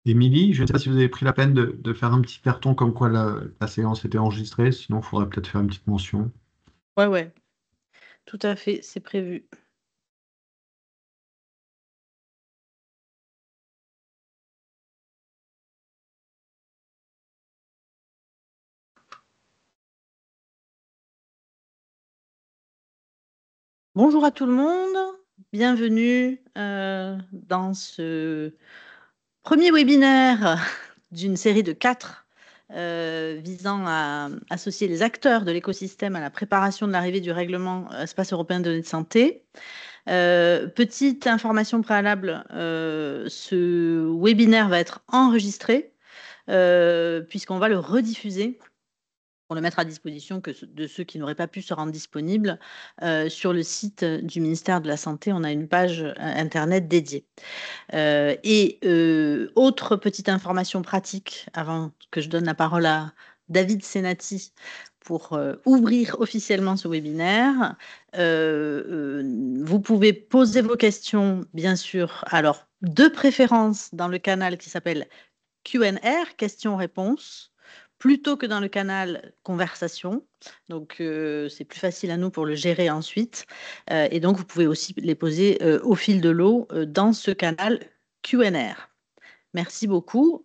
Émilie, je ne sais pas si vous avez pris la peine de faire un petit carton comme quoi la séance était enregistrée, sinon il faudrait peut-être faire une petite mention. Ouais, ouais, tout à fait, c'est prévu. Bonjour à tout le monde, bienvenue dans ce premier webinaire d'une série de 4 visant à associer les acteurs de l'écosystème à la préparation de l'arrivée du règlement espace européen de données de santé. Petite information préalable, ce webinaire va être enregistré puisqu'on va le rediffuser pour le mettre à disposition de ceux qui n'auraient pas pu se rendre disponibles sur le site du ministère de la Santé. On a une page internet dédiée. Autre petite information pratique avant que je donne la parole à David Senati pour ouvrir officiellement ce webinaire. Vous pouvez poser vos questions, bien sûr, alors de préférence dans le canal qui s'appelle Q&R, questions-réponses, plutôt que dans le canal conversation. Donc, c'est plus facile à nous pour le gérer ensuite. Et donc, vous pouvez aussi les poser au fil de l'eau dans ce canal Q&R. Merci beaucoup.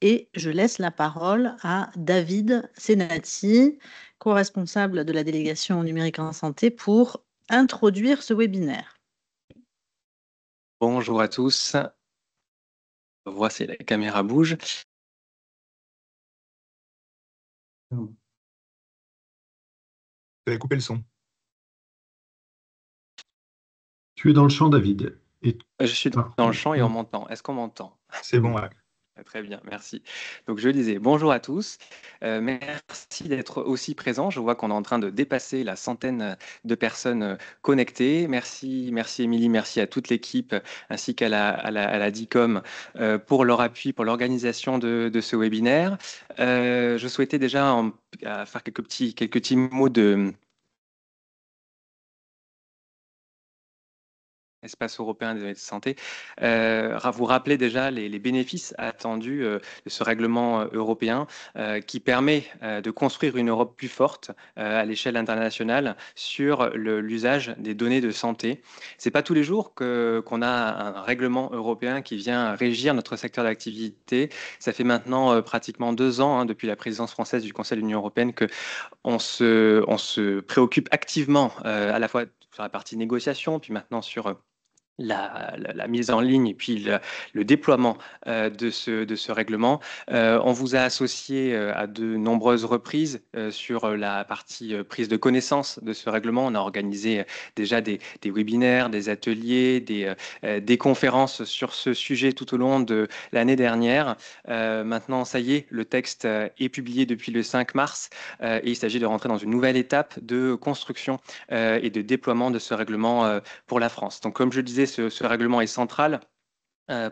Et je laisse la parole à David Senati, co-responsable de la délégation numérique en santé, pour introduire ce webinaire. Bonjour à tous. On voit si la caméra bouge. Vous avez coupé le son. Tu es dans le champ, David. Je suis Ah, dans le champ et on m'entend. Est-ce qu'on m'entend? C'est bon, ouais. Très bien, merci. Donc je disais bonjour à tous. Merci d'être aussi présents. Je vois qu'on est en train de dépasser la centaine de personnes connectées. Merci, merci Émilie, merci à toute l'équipe ainsi qu'à la DICOM pour leur appui, pour l'organisation de ce webinaire. Je souhaitais déjà faire quelques petits mots de espace européen des données de santé, vous rappeler déjà les bénéfices attendus de ce règlement européen qui permet de construire une Europe plus forte à l'échelle internationale sur l'usage des données de santé. C'est pas tous les jours qu'on a un règlement européen qui vient régir notre secteur d'activité. Ça fait maintenant pratiquement 2 ans, depuis la présidence française du Conseil de l'Union européenne, que on se préoccupe activement à la fois sur la partie négociation, puis maintenant sur la mise en ligne et puis le déploiement de ce règlement. On vous a associé à de nombreuses reprises sur la partie prise de connaissance de ce règlement. On a organisé déjà des webinaires, des ateliers, des conférences sur ce sujet tout au long de l'année dernière. Maintenant, ça y est, le texte est publié depuis le 5 mars et il s'agit de rentrer dans une nouvelle étape de construction et de déploiement de ce règlement pour la France. Donc, comme je le disais, ce règlement est central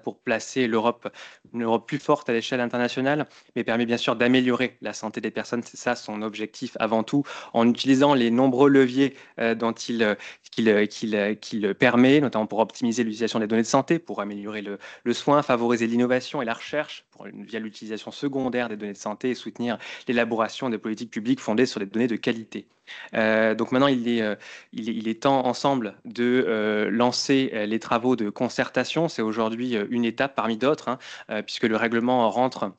pour placer une Europe plus forte à l'échelle internationale, mais permet bien sûr d'améliorer la santé des personnes. C'est ça son objectif avant tout, en utilisant les nombreux leviers qu'il permet, notamment pour optimiser l'utilisation des données de santé, pour améliorer le soin, favoriser l'innovation et la recherche via l'utilisation secondaire des données de santé et soutenir l'élaboration des politiques publiques fondées sur des données de qualité. Donc maintenant, il est temps ensemble de lancer les travaux de concertation. C'est aujourd'hui une étape parmi d'autres, puisque le règlement rentre.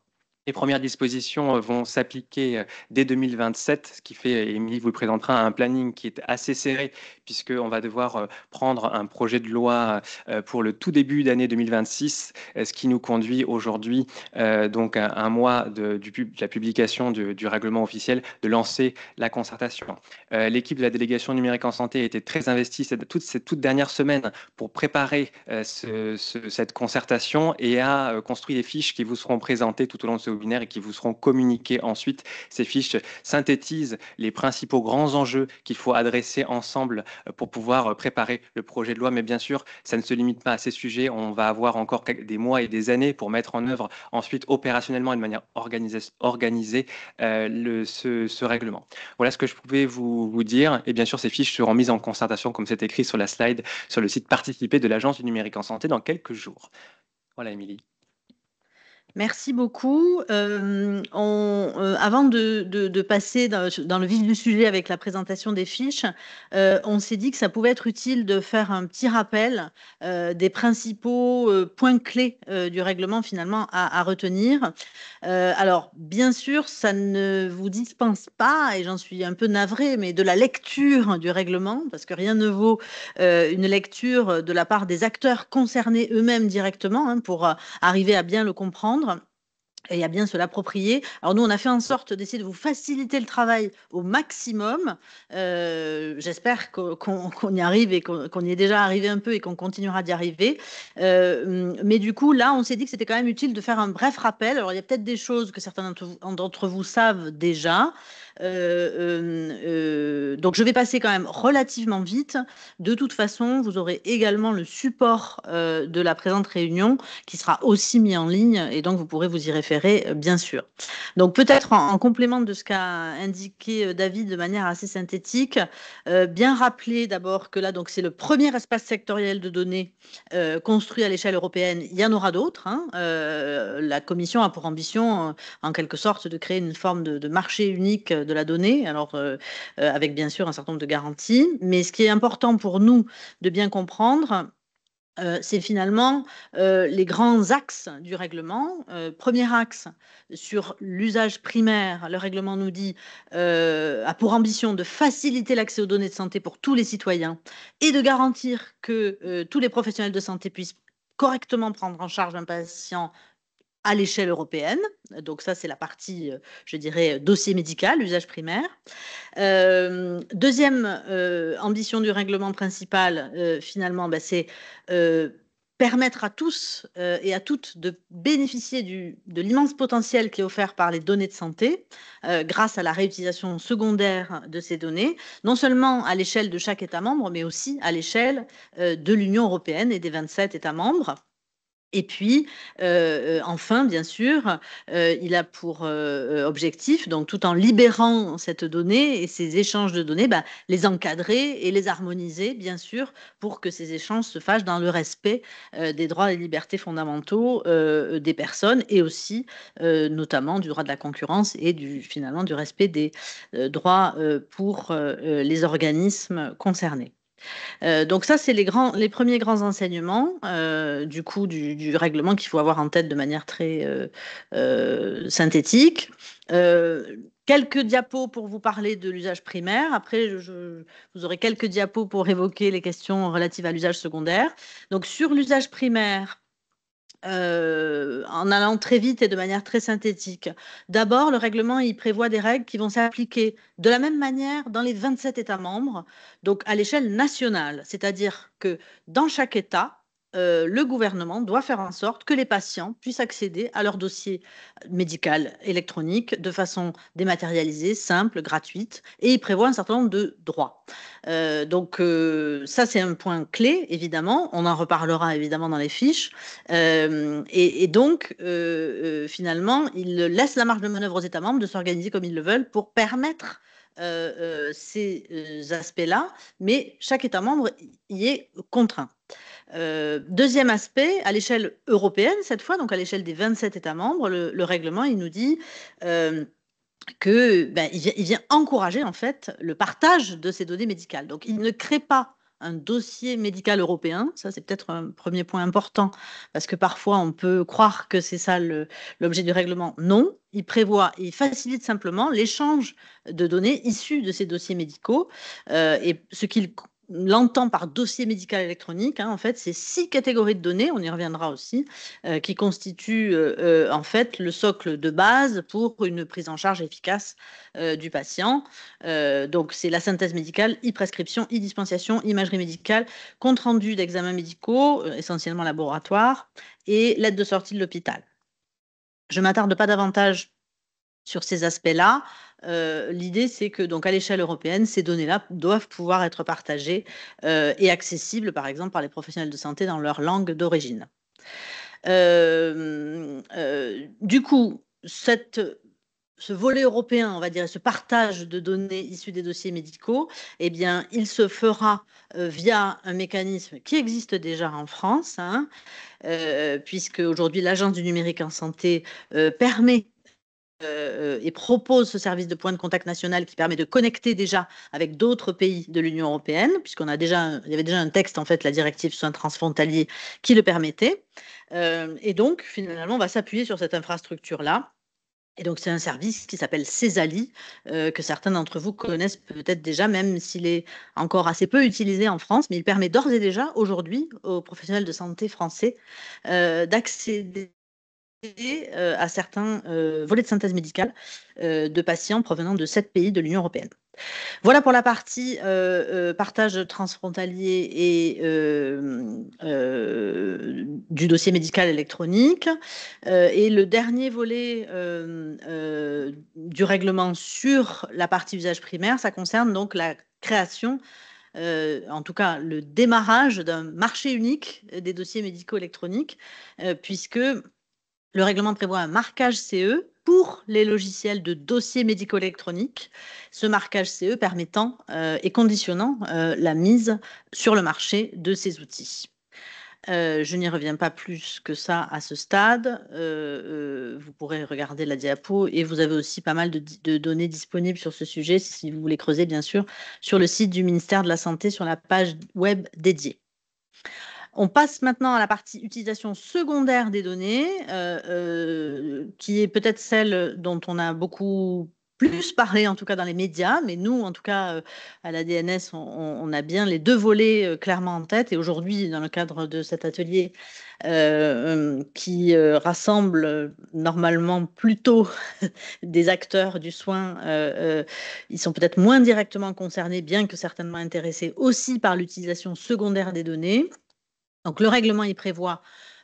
Les premières dispositions vont s'appliquer dès 2027, ce qui fait, Émilie vous présentera un planning qui est assez serré, puisqu'on va devoir prendre un projet de loi pour le tout début d'année 2026, ce qui nous conduit aujourd'hui, donc un mois de la publication du règlement officiel, de lancer la concertation. L'équipe de la délégation numérique en santé a été très investie ces toutes dernières semaines pour préparer cette concertation et a construit des fiches qui vous seront présentées tout au long de ce webinaire et qui vous seront communiquées ensuite. Ces fiches synthétisent les principaux grands enjeux qu'il faut adresser ensemble pour pouvoir préparer le projet de loi. Mais bien sûr, ça ne se limite pas à ces sujets. On va avoir encore des mois et des années pour mettre en œuvre ensuite opérationnellement et de manière organisée ce règlement. Voilà ce que je pouvais vous dire. Et bien sûr, ces fiches seront mises en concertation, comme c'est écrit sur la slide, sur le site participer de l'Agence du numérique en santé dans quelques jours. Voilà, Émilie. Merci beaucoup. Avant de passer dans le vif du sujet avec la présentation des fiches, on s'est dit que ça pouvait être utile de faire un petit rappel des principaux points clés du règlement finalement à retenir. Alors, bien sûr, ça ne vous dispense pas, et j'en suis un peu navrée, mais de la lecture du règlement, parce que rien ne vaut une lecture de la part des acteurs concernés eux-mêmes directement, hein, pour arriver à bien le comprendre et à bien se l'approprier. Alors nous, on a fait en sorte d'essayer de vous faciliter le travail au maximum. J'espère qu'on y arrive et qu'on y est déjà arrivé un peu et qu'on continuera d'y arriver. Mais du coup, là, on s'est dit que c'était quand même utile de faire un bref rappel. Alors, il y a peut-être des choses que certains d'entre vous savent déjà. Donc, je vais passer quand même relativement vite. De toute façon, vous aurez également le support de la présente réunion qui sera aussi mis en ligne et donc vous pourrez vous y référer, bien sûr. Donc, peut-être en complément de ce qu'a indiqué David de manière assez synthétique, bien rappeler d'abord que là, donc, c'est le premier espace sectoriel de données construit à l'échelle européenne. Il y en aura d'autres, hein. La Commission a pour ambition, en quelque sorte, de créer une forme de marché unique de la donnée, alors avec bien sûr un certain nombre de garanties. Mais ce qui est important pour nous de bien comprendre, c'est finalement les grands axes du règlement. Premier axe sur l'usage primaire, le règlement nous dit a pour ambition de faciliter l'accès aux données de santé pour tous les citoyens et de garantir que tous les professionnels de santé puissent correctement prendre en charge un patient à l'échelle européenne. Donc ça, c'est la partie, je dirais, dossier médical, usage primaire. Deuxième ambition du règlement principal, finalement, c'est permettre à tous et à toutes de bénéficier de l'immense potentiel qui est offert par les données de santé grâce à la réutilisation secondaire de ces données, non seulement à l'échelle de chaque État membre, mais aussi à l'échelle de l'Union européenne et des 27 États membres. Et puis, enfin, bien sûr, il a pour objectif, donc tout en libérant cette donnée et ces échanges de données, les encadrer et les harmoniser, bien sûr, pour que ces échanges se fassent dans le respect des droits et libertés fondamentaux des personnes et aussi, notamment, du droit de la concurrence et finalement du respect des droits pour les organismes concernés. Donc ça, c'est les premiers grands enseignements du coup du règlement qu'il faut avoir en tête de manière très synthétique. Quelques diapos pour vous parler de l'usage primaire. Après, vous aurez quelques diapos pour évoquer les questions relatives à l'usage secondaire. Donc sur l'usage primaire, en allant très vite et de manière très synthétique. D'abord, le règlement, il prévoit des règles qui vont s'appliquer de la même manière dans les 27 États membres, donc à l'échelle nationale. C'est-à-dire que dans chaque État, le gouvernement doit faire en sorte que les patients puissent accéder à leur dossier médical électronique de façon dématérialisée, simple, gratuite, et il prévoit un certain nombre de droits. Donc ça, c'est un point clé, évidemment. On en reparlera évidemment dans les fiches. Et donc, finalement, il laisse la marge de manœuvre aux États membres de s'organiser comme ils le veulent pour permettre ces aspects-là, mais chaque État membre y est contraint. Deuxième aspect, à l'échelle européenne, cette fois, donc à l'échelle des 27 États membres, le règlement, il nous dit qu'il vient encourager en fait le partage de ces données médicales. Donc, il ne crée pas un dossier médical européen. Ça, c'est peut-être un premier point important, parce que parfois, on peut croire que c'est ça l'objet du règlement. Non, il facilite simplement l'échange de données issues de ces dossiers médicaux. Et ce qu'il l'entend par dossier médical électronique, hein, en fait, c'est 6 catégories de données, on y reviendra aussi, qui constituent en fait le socle de base pour une prise en charge efficace du patient. Donc, c'est la synthèse médicale, e-prescription, e-dispensation, imagerie médicale, compte rendu d'examens médicaux, essentiellement laboratoires, et l'aide de sortie de l'hôpital. Je ne m'attarde pas davantage sur ces aspects-là. L'idée, c'est que donc à l'échelle européenne, ces données-là doivent pouvoir être partagées et accessibles, par exemple, par les professionnels de santé dans leur langue d'origine. Du coup, cette ce volet européen, on va dire, ce partage de données issues des dossiers médicaux, eh bien, il se fera via un mécanisme qui existe déjà en France, hein, puisque aujourd'hui l'Agence du numérique en santé permet et propose ce service de point de contact national qui permet de connecter déjà avec d'autres pays de l'Union européenne, puisqu'il y avait déjà un texte, en fait, la directive soins transfrontaliers, qui le permettait. Et donc, finalement, on va s'appuyer sur cette infrastructure-là. Et donc, c'est un service qui s'appelle Césali, que certains d'entre vous connaissent peut-être déjà, même s'il est encore assez peu utilisé en France, mais il permet d'ores et déjà, aujourd'hui, aux professionnels de santé français d'accéder à certains volets de synthèse médicale de patients provenant de 7 pays de l'Union européenne. Voilà pour la partie partage transfrontalier et du dossier médical électronique. Et le dernier volet du règlement sur la partie usage primaire, ça concerne donc la création, en tout cas le démarrage d'un marché unique des dossiers médicaux électroniques, puisque le règlement prévoit un marquage CE pour les logiciels de dossiers médicaux électroniques, ce marquage CE permettant et conditionnant la mise sur le marché de ces outils. Je n'y reviens pas plus que ça à ce stade. Vous pourrez regarder la diapo et vous avez aussi pas mal de données disponibles sur ce sujet, si vous voulez creuser, bien sûr, sur le site du ministère de la Santé, sur la page web dédiée. On passe maintenant à la partie utilisation secondaire des données, qui est peut-être celle dont on a beaucoup plus parlé, en tout cas dans les médias, mais nous, en tout cas, à la DNS, on a bien les 2 volets clairement en tête. Et aujourd'hui, dans le cadre de cet atelier qui rassemble normalement plutôt des acteurs du soin, ils sont peut-être moins directement concernés, bien que certainement intéressés aussi par l'utilisation secondaire des données. Donc, le règlement, il prévoit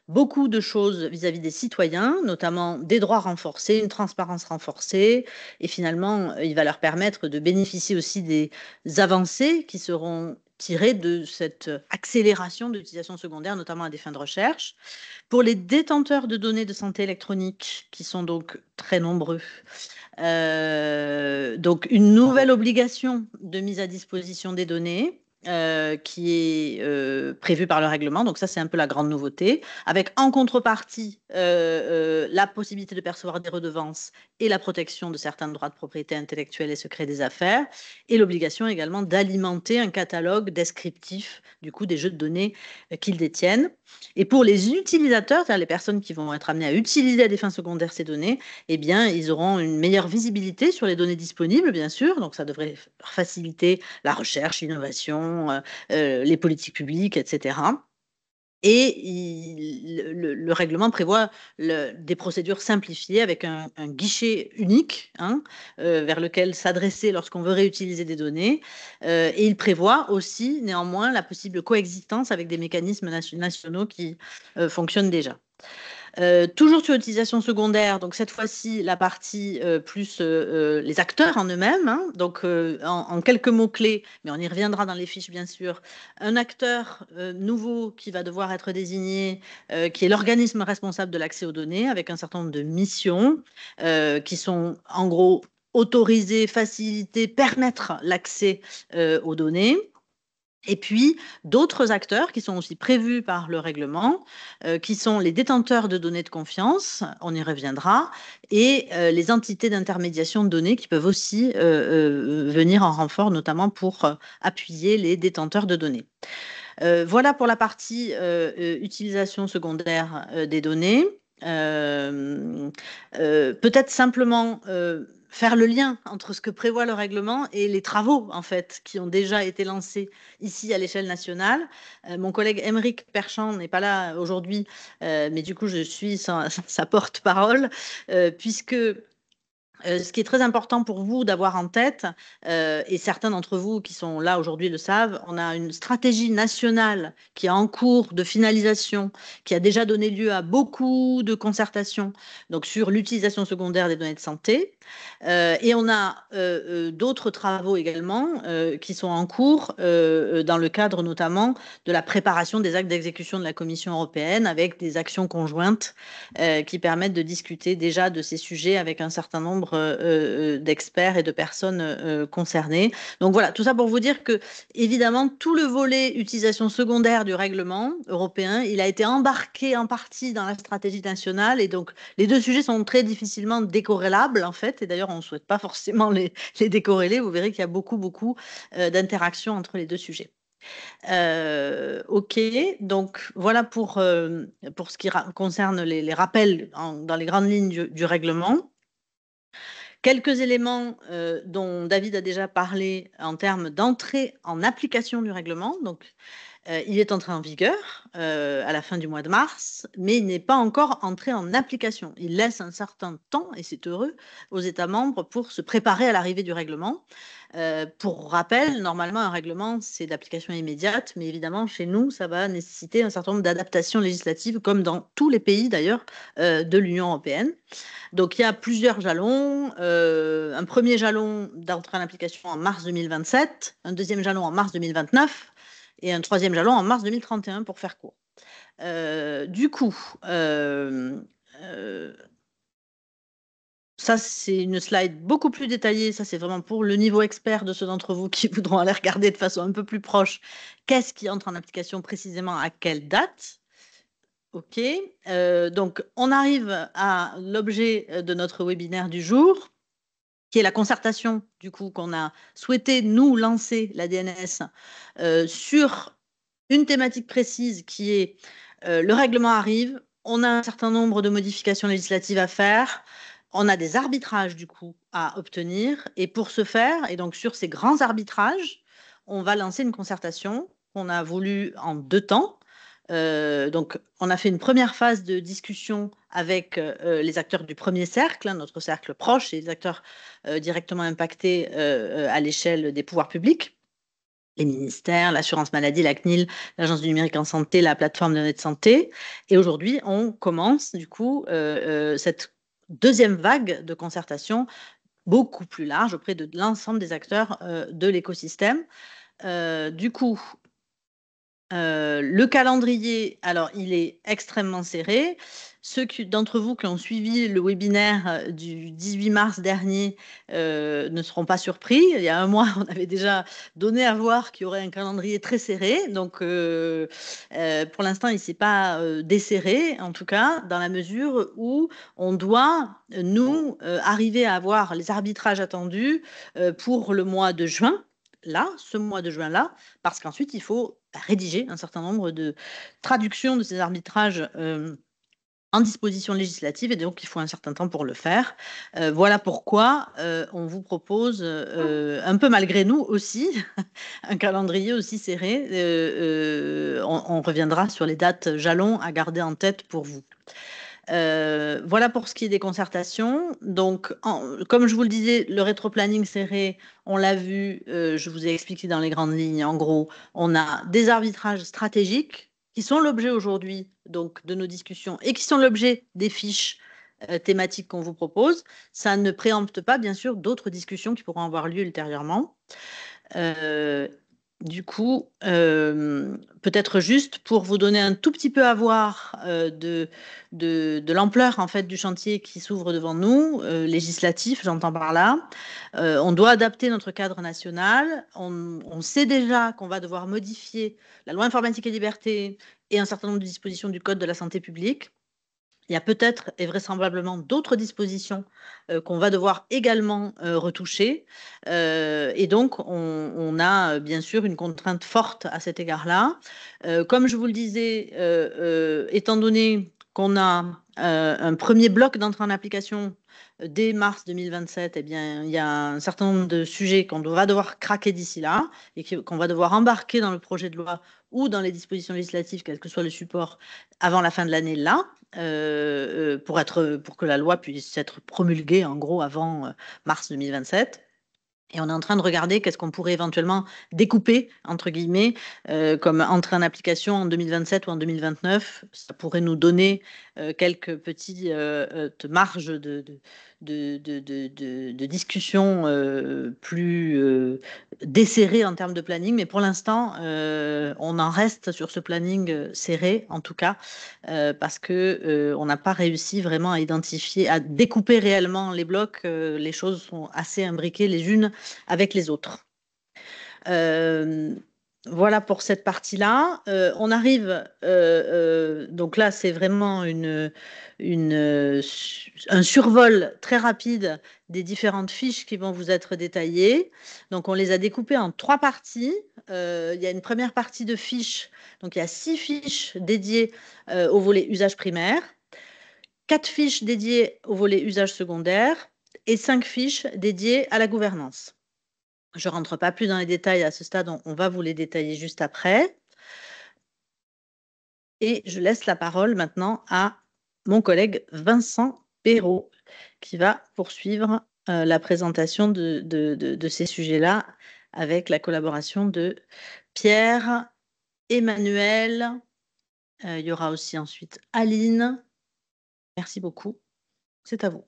beaucoup de choses vis-à-vis des citoyens, notamment des droits renforcés, une transparence renforcée, et finalement, il va leur permettre de bénéficier aussi des avancées qui seront tirées de cette accélération de l'utilisation secondaire, notamment à des fins de recherche. Pour les détenteurs de données de santé électronique, qui sont donc très nombreux, donc une nouvelle obligation de mise à disposition des données, qui est prévu par le règlement. Donc ça, c'est un peu la grande nouveauté, avec en contrepartie la possibilité de percevoir des redevances et la protection de certains droits de propriété intellectuelle et secret des affaires, et l'obligation également d'alimenter un catalogue descriptif du coup des jeux de données qu'ils détiennent. Et pour les utilisateurs, c'est-à-dire les personnes qui vont être amenées à utiliser à des fins secondaires ces données, eh bien, ils auront une meilleure visibilité sur les données disponibles, bien sûr. Donc ça devrait faciliter la recherche, l'innovation, les politiques publiques, etc. Et le règlement prévoit des procédures simplifiées avec un guichet unique, hein, vers lequel s'adresser lorsqu'on veut réutiliser des données. Et il prévoit aussi, néanmoins, la possible coexistence avec des mécanismes nationaux qui fonctionnent déjà. Toujours sur l'utilisation secondaire, donc cette fois-ci la partie plus les acteurs en eux-mêmes, hein, donc en quelques mots-clés, mais on y reviendra dans les fiches bien sûr, un acteur nouveau qui va devoir être désigné, qui est l'organisme responsable de l'accès aux données, avec un certain nombre de missions qui sont en gros autoriser, faciliter, permettre l'accès aux données. Et puis, d'autres acteurs qui sont aussi prévus par le règlement, qui sont les détenteurs de données de confiance, on y reviendra, et les entités d'intermédiation de données qui peuvent aussi venir en renfort, notamment pour appuyer les détenteurs de données. Voilà pour la partie utilisation secondaire des données. Peut-être simplement faire le lien entre ce que prévoit le règlement et les travaux, en fait, qui ont déjà été lancés ici à l'échelle nationale. Mon collègue Aymeric Perchamp n'est pas là aujourd'hui, mais du coup, je suis sa porte-parole, puisque ce qui est très important pour vous d'avoir en tête, et certains d'entre vous qui sont là aujourd'hui le savent, on a une stratégie nationale qui est en cours de finalisation, qui a déjà donné lieu à beaucoup de concertations donc sur l'utilisation secondaire des données de santé. Et on a d'autres travaux également qui sont en cours dans le cadre notamment de la préparation des actes d'exécution de la Commission européenne, avec des actions conjointes qui permettent de discuter déjà de ces sujets avec un certain nombre d'experts et de personnes concernées. Donc voilà, tout ça pour vous dire que, évidemment, tout le volet utilisation secondaire du règlement européen, il a été embarqué en partie dans la stratégie nationale, et donc les deux sujets sont très difficilement décorrélables, en fait, et d'ailleurs, on ne souhaite pas forcément les décorréler. Vous verrez qu'il y a beaucoup d'interactions entre les deux sujets. OK, donc voilà pour ce qui concerne les rappels dans les grandes lignes du règlement. Quelques éléments dont David a déjà parlé en termes d'entrée en application du règlement. Donc, il est entré en vigueur à la fin du mois de mars, mais il n'est pas encore entré en application. Il laisse un certain temps, et c'est heureux, aux États membres pour se préparer à l'arrivée du règlement. Pour rappel, normalement, un règlement, c'est d'application immédiate, mais évidemment, chez nous, ça va nécessiter un certain nombre d'adaptations législatives, comme dans tous les pays d'ailleurs de l'Union européenne. Donc, il y a plusieurs jalons. Un premier jalon d'entrée en application en mars 2027, un deuxième jalon en mars 2029, et un troisième jalon en mars 2031 pour faire court. Du coup, ça, c'est une slide beaucoup plus détaillée. Ça, c'est vraiment pour le niveau expert de ceux d'entre vous qui voudront aller regarder de façon un peu plus proche qu'est-ce qui entre en application précisément à quelle date. OK. Donc, on arrive à l'objet de notre webinaire du jour, qui est la concertation, du coup, qu'on a souhaité, nous, lancer, la DNS, sur une thématique précise qui est le règlement arrive, on a un certain nombre de modifications législatives à faire, on a des arbitrages, du coup, à obtenir, et pour ce faire, et donc sur ces grands arbitrages, on va lancer une concertation qu'on a voulu en 2 temps. Donc, on a fait une première phase de discussion avec les acteurs du premier cercle, notre cercle proche, et les acteurs directement impactés à l'échelle des pouvoirs publics, les ministères, l'assurance maladie, la CNIL, l'Agence du numérique en santé, la plateforme de données de santé. Et aujourd'hui, on commence du coup cette deuxième vague de concertation beaucoup plus large auprès de l'ensemble des acteurs de l'écosystème. Du coup, le calendrier, alors il est extrêmement serré. Ceux d'entre vous qui ont suivi le webinaire du 18 mars dernier ne seront pas surpris. Il y a un mois, on avait déjà donné à voir qu'il y aurait un calendrier très serré. Donc, pour l'instant, il ne s'est pas desserré, en tout cas, dans la mesure où on doit, nous, arriver à avoir les arbitrages attendus pour le mois de juin. Là, ce mois de juin-là, parce qu'ensuite, il faut rédiger un certain nombre de traductions de ces arbitrages en disposition législative, et donc il faut un certain temps pour le faire. Voilà pourquoi on vous propose, un peu malgré nous aussi, un calendrier aussi serré. On reviendra sur les dates jalons à garder en tête pour vous. Voilà pour ce qui est des concertations. Donc, comme je vous le disais, le rétroplanning serré, on l'a vu, je vous ai expliqué dans les grandes lignes. En gros, on a des arbitrages stratégiques qui sont l'objet aujourd'hui donc de nos discussions et qui sont l'objet des fiches thématiques qu'on vous propose. Ça ne préempte pas, bien sûr, d'autres discussions qui pourront avoir lieu ultérieurement. Du coup, peut-être juste pour vous donner un tout petit peu à voir de l'ampleur en fait du chantier qui s'ouvre devant nous, législatif, j'entends par là. On doit adapter notre cadre national. On sait déjà qu'on va devoir modifier la loi informatique et liberté et un certain nombre de dispositions du Code de la santé publique. Il y a peut-être et vraisemblablement d'autres dispositions qu'on va devoir également retoucher. Et donc, on a bien sûr une contrainte forte à cet égard-là. Comme je vous le disais, étant donné qu'on a un premier bloc d'entrée en application dès mars 2027, eh bien, il y a un certain nombre de sujets qu'on va devoir craquer d'ici là et qu'on va devoir embarquer dans le projet de loi ou dans les dispositions législatives, quel que soit le support, avant la fin de l'année là. Pour que la loi puisse être promulguée en gros avant mars 2027. Et on est en train de regarder qu'est-ce qu'on pourrait éventuellement découper, entre guillemets, comme entrée en application en 2027 ou en 2029. Ça pourrait nous donner quelques petites marges de discussions plus desserrées en termes de planning, mais pour l'instant, on en reste sur ce planning serré, en tout cas, parce que on n'a pas réussi vraiment à identifier, à découper réellement les blocs. Les choses sont assez imbriquées les unes avec les autres. Voilà pour cette partie-là. On arrive, donc là, c'est vraiment un survol très rapide des différentes fiches qui vont vous être détaillées. Donc, on les a découpées en 3 parties. Il y a une première partie de fiches. Donc, il y a 6 fiches dédiées au volet usage primaire, 4 fiches dédiées au volet usage secondaire et 5 fiches dédiées à la gouvernance. Je ne rentre pas plus dans les détails à ce stade, on va vous les détailler juste après. Et je laisse la parole maintenant à mon collègue Vincent Perrault, qui va poursuivre la présentation de ces sujets-là avec la collaboration de Pierre, Emmanuel. Il y aura aussi ensuite Aline. Merci beaucoup. C'est à vous.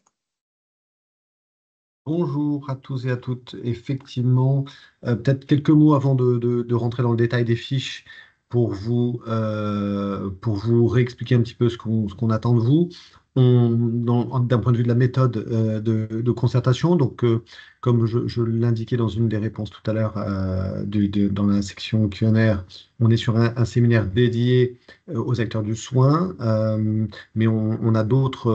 Bonjour à tous et à toutes. Effectivement, peut-être quelques mots avant de rentrer dans le détail des fiches pour vous réexpliquer un petit peu ce qu'on attend de vous. D'un point de vue de la méthode de concertation, donc comme je l'indiquais dans une des réponses tout à l'heure dans la section Q&A, on est sur un séminaire dédié aux acteurs du soin, mais on a d'autres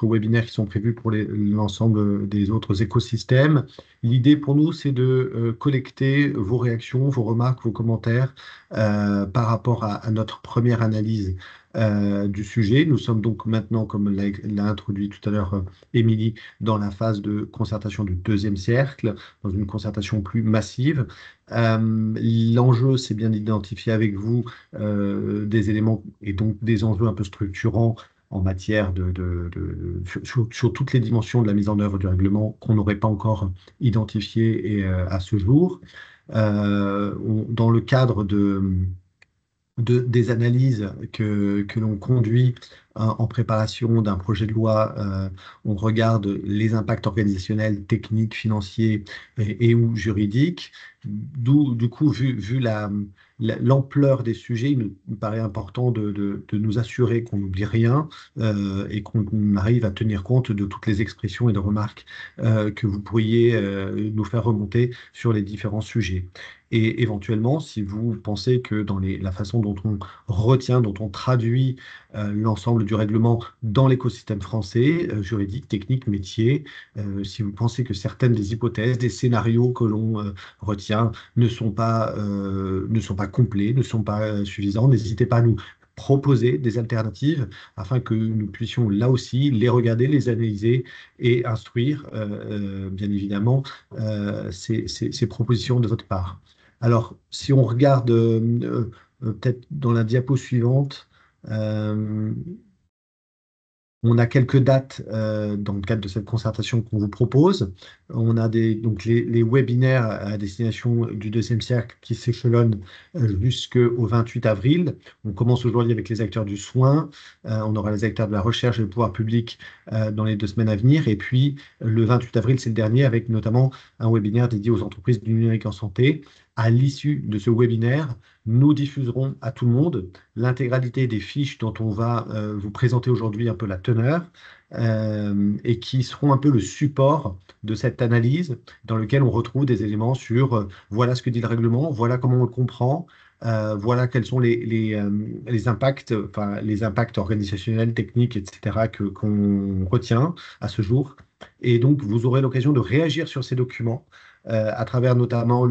webinaires qui sont prévus pour l'ensemble des autres écosystèmes. L'idée pour nous, c'est de collecter vos réactions, vos remarques, vos commentaires par rapport à notre première analyse du sujet. Nous sommes donc maintenant, comme l'a introduit tout à l'heure Émilie, dans la phase de concertation du 2e cercle, dans une concertation plus massive. L'enjeu, c'est bien d'identifier avec vous des éléments et donc des enjeux un peu structurants en matière sur toutes les dimensions de la mise en œuvre du règlement qu'on n'aurait pas encore identifié à ce jour. Dans le cadre des analyses que l'on conduit en préparation d'un projet de loi, on regarde les impacts organisationnels, techniques, financiers et ou juridiques. Du coup, vu l'ampleur des sujets, il nous paraît important de nous assurer qu'on n'oublie rien et qu'on arrive à tenir compte de toutes les expressions et de remarques que vous pourriez nous faire remonter sur les différents sujets. Et éventuellement, si vous pensez que dans la façon dont on retient, dont on traduit l'ensemble du règlement dans l'écosystème français, juridique, technique, métier, si vous pensez que certaines des hypothèses, des scénarios que l'on retient ne sont pas complets, ne sont pas suffisants, n'hésitez pas à nous proposer des alternatives afin que nous puissions là aussi les regarder, les analyser et instruire bien évidemment ces propositions de votre part. Alors, si on regarde peut-être dans la diapo suivante, on a quelques dates dans le cadre de cette concertation qu'on vous propose. On a donc les webinaires à destination du 2e cercle qui s'échelonnent jusqu'au 28 avril. On commence aujourd'hui avec les acteurs du soin. On aura les acteurs de la recherche et le pouvoir public dans les 2 semaines à venir. Et puis, le 28 avril, c'est le dernier, avec notamment un webinaire dédié aux entreprises du numérique en santé. À l'issue de ce webinaire, nous diffuserons à tout le monde l'intégralité des fiches dont on va vous présenter aujourd'hui un peu la teneur et qui seront un peu le support de cette analyse dans lequel on retrouve des éléments sur voilà ce que dit le règlement, voilà comment on le comprend, voilà quels sont les impacts, enfin les impacts organisationnels, techniques, etc. qu'on retient à ce jour. Et donc, vous aurez l'occasion de réagir sur ces documents à travers notamment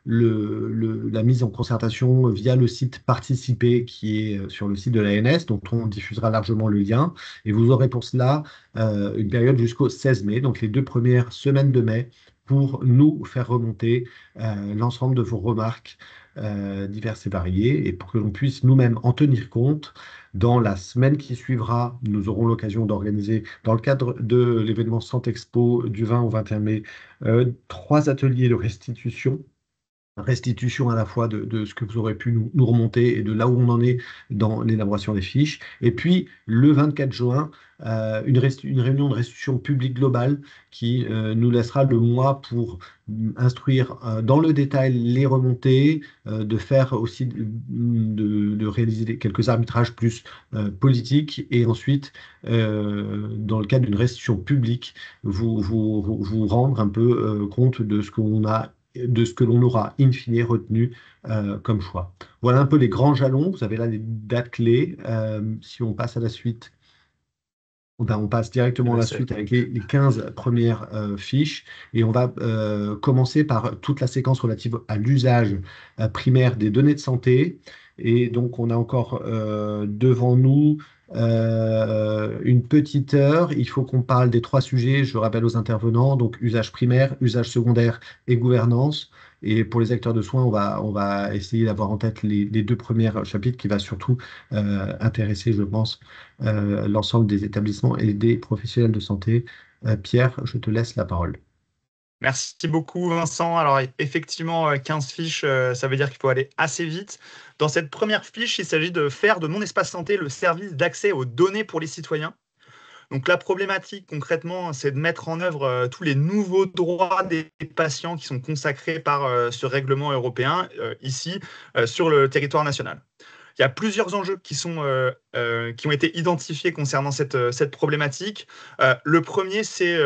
la mise en concertation via le site Participer qui est sur le site de l'ANS, dont on diffusera largement le lien. Et vous aurez pour cela une période jusqu'au 16 mai, donc les 2 premières semaines de mai, pour nous faire remonter l'ensemble de vos remarques diverses et variées, et pour que l'on puisse nous-mêmes en tenir compte. Dans la semaine qui suivra, nous aurons l'occasion d'organiser, dans le cadre de l'événement Santexpo du 20 au 21 mai, 3 ateliers de restitution restitution à la fois de ce que vous aurez pu nous remonter et de là où on en est dans l'élaboration des fiches. Et puis, le 24 juin, une réunion de restitution publique globale qui nous laissera le mois pour instruire dans le détail les remontées, de faire aussi, de réaliser quelques arbitrages plus politiques et ensuite, dans le cadre d'une restitution publique, vous rendre un peu compte de ce que l'on aura in fine retenu comme choix. Voilà un peu les grands jalons. Vous avez là les dates clés. Si on passe à la suite, on passe directement à la suite avec les 15 premières fiches et on va commencer par toute la séquence relative à l'usage primaire des données de santé. Et donc, on a encore devant nous une petite heure. Il faut qu'on parle des 3 sujets. Je rappelle aux intervenants, donc usage primaire, usage secondaire et gouvernance. Et pour les acteurs de soins, on va essayer d'avoir en tête les 2 premiers chapitres qui va surtout intéresser, je pense, l'ensemble des établissements et des professionnels de santé. Pierre, je te laisse la parole. Merci beaucoup, Vincent. Alors, effectivement, 15 fiches, ça veut dire qu'il faut aller assez vite. Dans cette première fiche, il s'agit de faire de Mon Espace Santé le service d'accès aux données pour les citoyens. Donc, la problématique, concrètement, c'est de mettre en œuvre tous les nouveaux droits des patients qui sont consacrés par ce règlement européen, ici, sur le territoire national. Il y a plusieurs enjeux qui ont été identifiés concernant cette problématique. Le premier, c'est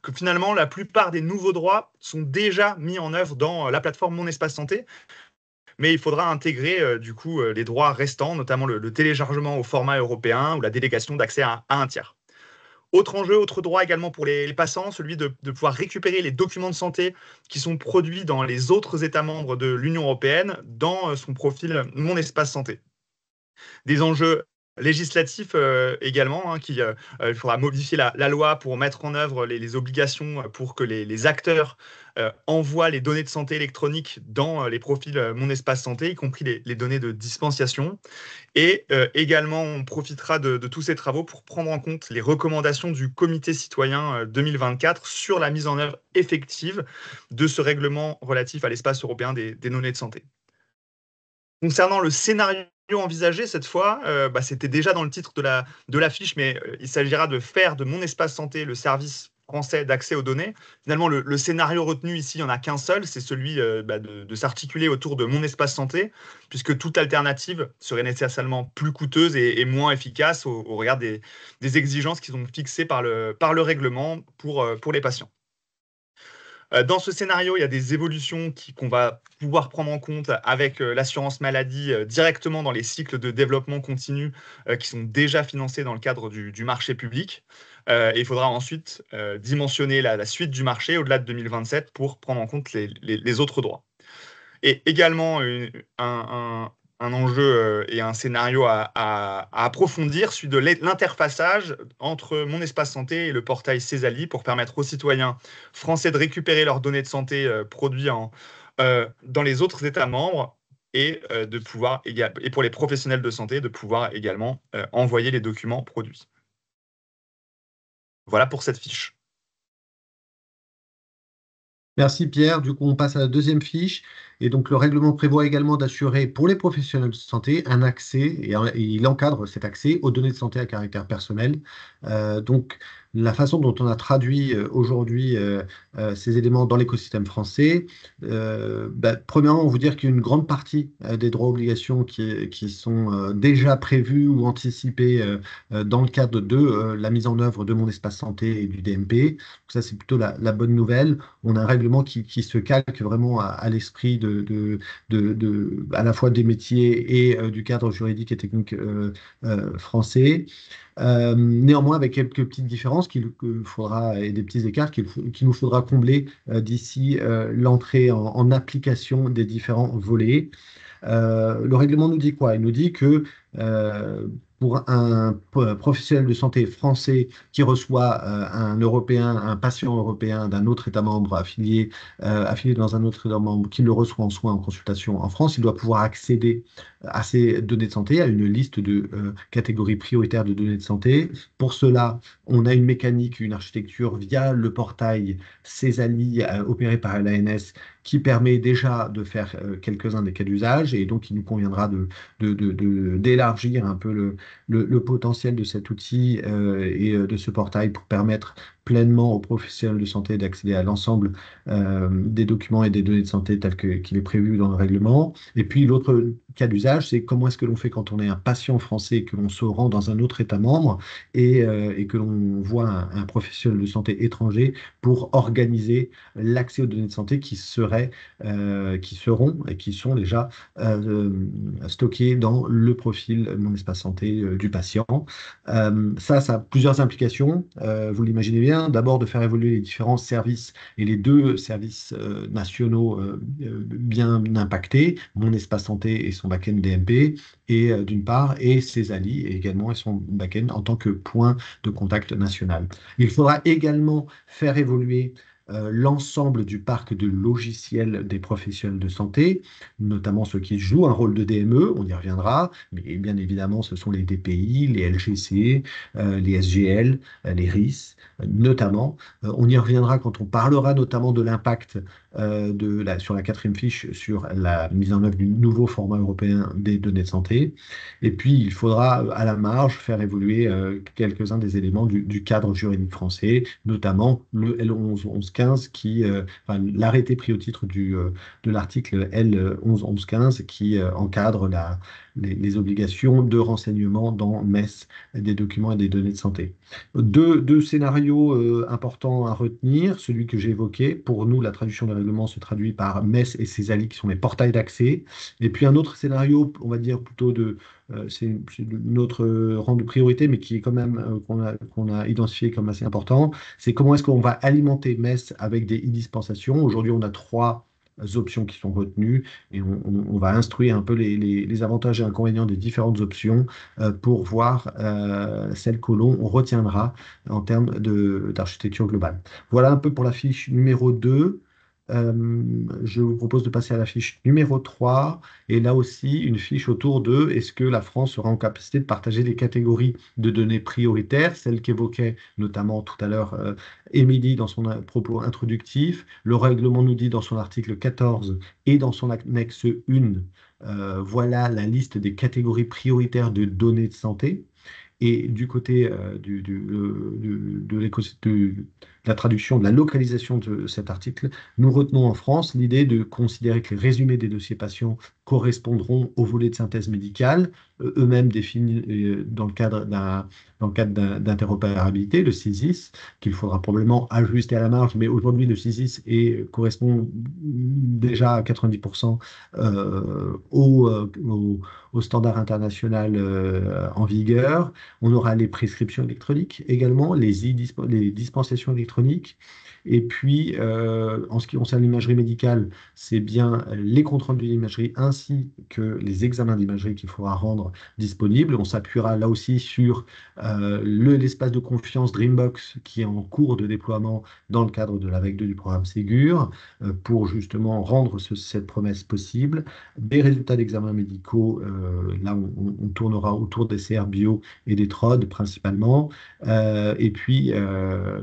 que finalement, la plupart des nouveaux droits sont déjà mis en œuvre dans la plateforme Mon Espace Santé, mais il faudra intégrer du coup les droits restants, notamment le téléchargement au format européen ou la délégation d'accès à un tiers. Autre enjeu, autre droit également pour les patients, celui de pouvoir récupérer les documents de santé qui sont produits dans les autres États membres de l'Union européenne dans son profil Mon Espace Santé. Des enjeux législatifs également, il faudra modifier la loi pour mettre en œuvre les obligations pour que les acteurs envoient les données de santé électroniques dans les profils Mon Espace Santé, y compris les données de dispensation. Et également, on profitera de tous ces travaux pour prendre en compte les recommandations du Comité citoyen 2024 sur la mise en œuvre effective de ce règlement relatif à l'espace européen des données de santé. Concernant le scénario envisagé cette fois, c'était déjà dans le titre de la fiche, mais il s'agira de faire de Mon Espace Santé le service français d'accès aux données. Finalement, le scénario retenu ici, il n'y en a qu'un seul, c'est celui de s'articuler autour de Mon Espace Santé, puisque toute alternative serait nécessairement plus coûteuse et moins efficace au regard des exigences qui sont fixées par le règlement pour les patients. Dans ce scénario, il y a des évolutions qu'on va pouvoir prendre en compte avec l'assurance maladie directement dans les cycles de développement continu qui sont déjà financés dans le cadre du marché public. Et il faudra ensuite dimensionner la suite du marché au-delà de 2027 pour prendre en compte les autres droits. Et également, un enjeu et un scénario à approfondir, celui de l'interfaçage entre Mon Espace Santé et le portail Césali pour permettre aux citoyens français de récupérer leurs données de santé produites dans les autres États membres et pour les professionnels de santé de pouvoir également envoyer les documents produits. Voilà pour cette fiche. Merci Pierre. Du coup, on passe à la deuxième fiche. Et donc, le règlement prévoit également d'assurer pour les professionnels de santé un accès, et il encadre cet accès aux données de santé à caractère personnel. Donc, la façon dont on a traduit aujourd'hui ces éléments dans l'écosystème français, premièrement, on vous dire qu'il y a une grande partie des droits-obligations qui sont déjà prévus ou anticipés dans le cadre de la mise en œuvre de Mon Espace Santé et du DMP. Donc ça, c'est plutôt la bonne nouvelle. On a un règlement qui se calque vraiment à l'esprit à la fois des métiers et du cadre juridique et technique français. Néanmoins, avec quelques petites différences et des petits écarts qu'il nous faudra combler d'ici l'entrée en application des différents volets. Le règlement nous dit quoi? Il nous dit que pour un professionnel de santé français qui reçoit un Européen, un patient européen d'un autre État membre affilié dans un autre État membre, qui le reçoit en soins, en consultation en France, il doit pouvoir accéder à ces données de santé, à une liste de catégories prioritaires de données de santé. Pour cela, on a une mécanique, une architecture via le portail CESALI opéré par l'ANS qui permet déjà de faire quelques-uns des cas d'usage, et donc il nous conviendra d'élargir un peu le potentiel de cet outil et de ce portail pour permettre pleinement aux professionnels de santé d'accéder à l'ensemble des documents et des données de santé tels qu'il est prévu dans le règlement. Et puis l'autre cas d'usage, c'est comment est-ce que l'on fait quand on est un patient français et que l'on se rend dans un autre État membre et que l'on voit un professionnel de santé étranger pour organiser l'accès aux données de santé qui seront et qui sont déjà stockées dans le profil Mon Espace Santé du patient. Ça a plusieurs implications, vous l'imaginez bien. D'abord, de faire évoluer les différents services et les deux services nationaux bien impactés, Mon Espace Santé et son back-end DMP, et d'une part, et CESALI également et son back-end en tant que point de contact national. Il faudra également faire évoluer l'ensemble du parc de logiciels des professionnels de santé, notamment ceux qui jouent un rôle de DME, on y reviendra, mais bien évidemment ce sont les DPI, les LGC, les SGL, les RIS, notamment. On y reviendra quand on parlera notamment de l'impact sur la 4e fiche sur la mise en œuvre du nouveau format européen des données de santé. Et puis, il faudra à la marge faire évoluer quelques-uns des éléments du cadre juridique français, notamment le L1115 l'arrêté pris au titre de l'article L1115 qui encadre les obligations de renseignement dans MES des documents et des données de santé. Deux scénarios importants à retenir. Celui que j'ai évoqué, pour nous, la traduction des règlements se traduit par MES et CESALI, qui sont les portails d'accès. Et puis un autre scénario, on va dire plutôt c'est notre rang de priorité, mais qui est quand même qu'on a identifié comme assez important, c'est comment est-ce qu'on va alimenter MES avec des e-dispensations. Aujourd'hui, on a 3 options qui sont retenues et on va instruire un peu les avantages et inconvénients des différentes options pour voir celle que l'on retiendra en termes d'architecture globale. Voilà un peu pour la fiche numéro 2. Je vous propose de passer à la fiche numéro 3 et là aussi une fiche autour de est-ce que la France sera en capacité de partager les catégories de données prioritaires, celles qu'évoquait notamment tout à l'heure Émilie dans son propos introductif. Le règlement nous dit dans son article 14 et dans son annexe 1, voilà la liste des catégories prioritaires de données de santé. Et du côté de la traduction, de la localisation de cet article, nous retenons en France l'idée de considérer que les résumés des dossiers patients correspondront au volet de synthèse médicale, eux-mêmes définis dans le cadre d'interopérabilité, le CISIS, qu'il faudra probablement ajuster à la marge, mais aujourd'hui le CISIS correspond déjà à 90% au standard international en vigueur. On aura les prescriptions électroniques également, les dispensations électroniques. Et puis, en ce qui concerne l'imagerie médicale, c'est bien les comptes rendus d'imagerie ainsi que les examens d'imagerie qu'il faudra rendre disponibles. On s'appuiera là aussi sur l'espace de confiance Dreambox qui est en cours de déploiement dans le cadre de la REC 2 du programme Ségur pour justement rendre cette promesse possible. Des résultats d'examens médicaux, là on tournera autour des CR bio et des TROD principalement. Et puis,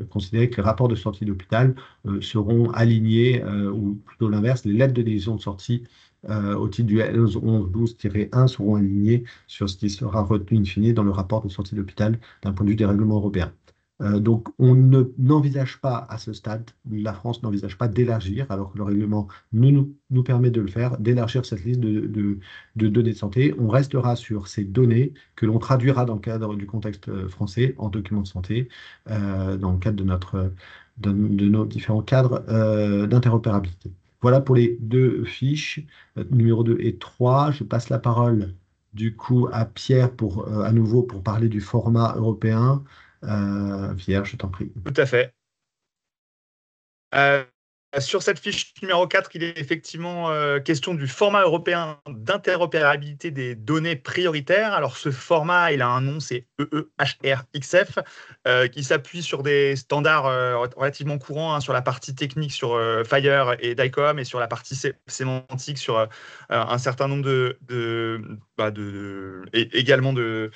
considérer que les rapports de sortie d'hôpital seront alignés, ou plutôt l'inverse, les lettres de décision de sortie au titre du L1112-1 seront alignés sur ce qui sera retenu in fine dans le rapport de sortie d'hôpital d'un point de vue des règlements européens. Donc, on n'envisage pas à ce stade, la France n'envisage pas d'élargir, alors que le règlement nous permet de le faire, d'élargir cette liste de données de santé. On restera sur ces données que l'on traduira dans le cadre du contexte français en documents de santé, dans le cadre de nos différents cadres d'interopérabilité. Voilà pour les 2 fiches, numéro 2 et 3. Je passe la parole du coup à Pierre à nouveau pour parler du format européen. Pierre, je t'en prie. Tout à fait. Sur cette fiche numéro 4, il est effectivement question du format européen d'interopérabilité des données prioritaires. Alors, ce format, il a un nom, c'est EEHRXF, qui s'appuie sur des standards relativement courants, sur la partie technique sur Fire et DICOM, et sur la partie sémantique sur un certain nombre et également de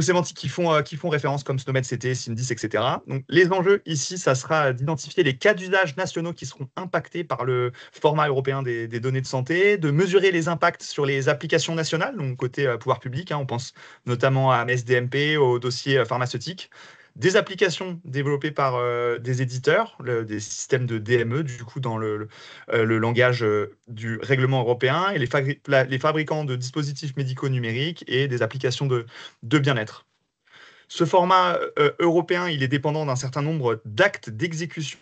sémantiques qui font référence comme SNOMED CT, SIM10, etc. Donc, les enjeux ici, ça sera d'identifier les cas d'usage nationaux qui seront impactés par le format européen des données de santé, de mesurer les impacts sur les applications nationales, donc côté pouvoir public, on pense notamment à MSDMP, aux dossiers pharmaceutiques, des applications développées par des éditeurs, des systèmes de DME, du coup, dans le langage du règlement européen, et les fabricants de dispositifs médicaux numériques et des applications de bien-être. Ce format européen, il est dépendant d'un certain nombre d'actes d'exécution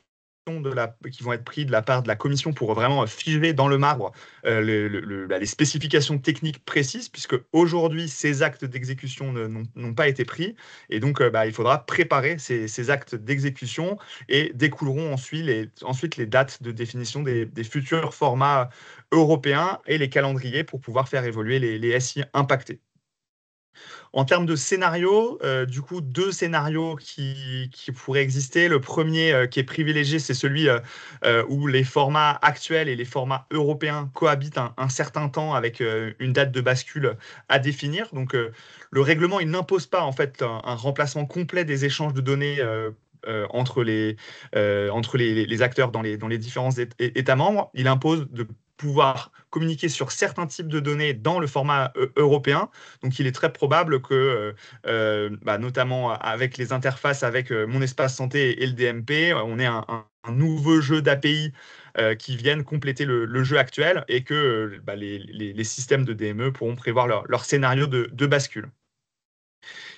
qui vont être pris de la part de la Commission pour vraiment figer dans le marbre les spécifications techniques précises, puisque aujourd'hui, ces actes d'exécution n'ont pas été pris. Et donc, il faudra préparer ces actes d'exécution et découleront ensuite les dates de définition des futurs formats européens et les calendriers pour pouvoir faire évoluer les SI impactés. En termes de scénarios, du coup, 2 scénarios qui pourraient exister. Le premier qui est privilégié, c'est celui où les formats actuels et les formats européens cohabitent un certain temps avec une date de bascule à définir. Donc, le règlement, il n'impose pas en fait un remplacement complet des échanges de données entre les acteurs dans les différents États membres. Il impose de pouvoir communiquer sur certains types de données dans le format européen. Donc, il est très probable que, notamment avec les interfaces avec Mon Espace Santé et le DMP, on ait un nouveau jeu d'API qui viennent compléter le jeu actuel, et que les systèmes de DME pourront prévoir leur scénario de bascule.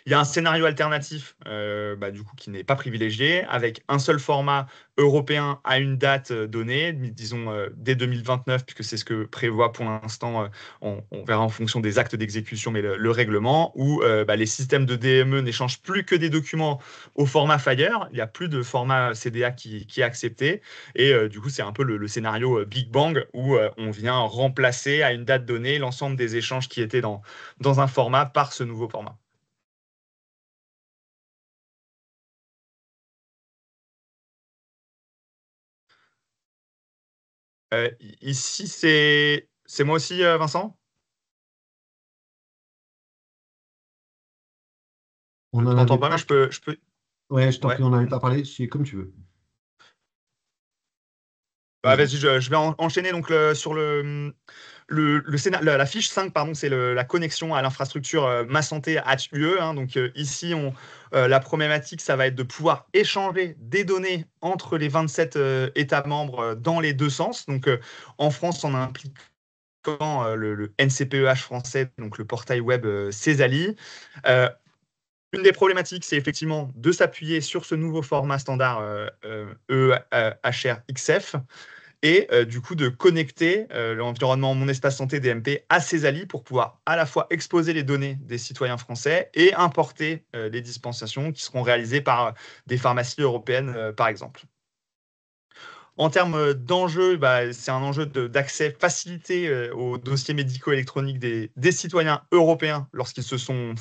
Il y a un scénario alternatif du coup, qui n'est pas privilégié, avec un seul format européen à une date donnée, disons dès 2029, puisque c'est ce que prévoit pour l'instant, on verra en fonction des actes d'exécution, mais le règlement, où les systèmes de DME n'échangent plus que des documents au format Fire. Il n'y a plus de format CDA qui est accepté. Et du coup, c'est un peu le scénario Big Bang, où on vient remplacer à une date donnée l'ensemble des échanges qui étaient dans un format par ce nouveau format. Ici, c'est moi aussi, Vincent? On Je en t'entends avait pas, mais pas. je peux... Ouais, je t'en Ouais. prie, on n'en avait pas parlé. C'est comme tu veux. Vas-y, je vais enchaîner donc sur la fiche 5, pardon, c'est la connexion à l'infrastructure Ma Santé @UE. Donc ici, la problématique, ça va être de pouvoir échanger des données entre les 27 États membres dans les deux sens. Donc en France, on implique le NCPEH français, donc le portail web Césali. Une des problématiques, c'est effectivement de s'appuyer sur ce nouveau format standard EHRXF, et du coup de connecter l'environnement Mon Espace Santé DMP à Césali pour pouvoir à la fois exposer les données des citoyens français et importer les dispensations qui seront réalisées par des pharmacies européennes, par exemple. En termes d'enjeux, c'est un enjeu d'accès facilité aux dossiers médicaux électroniques des citoyens européens lorsqu'ils se font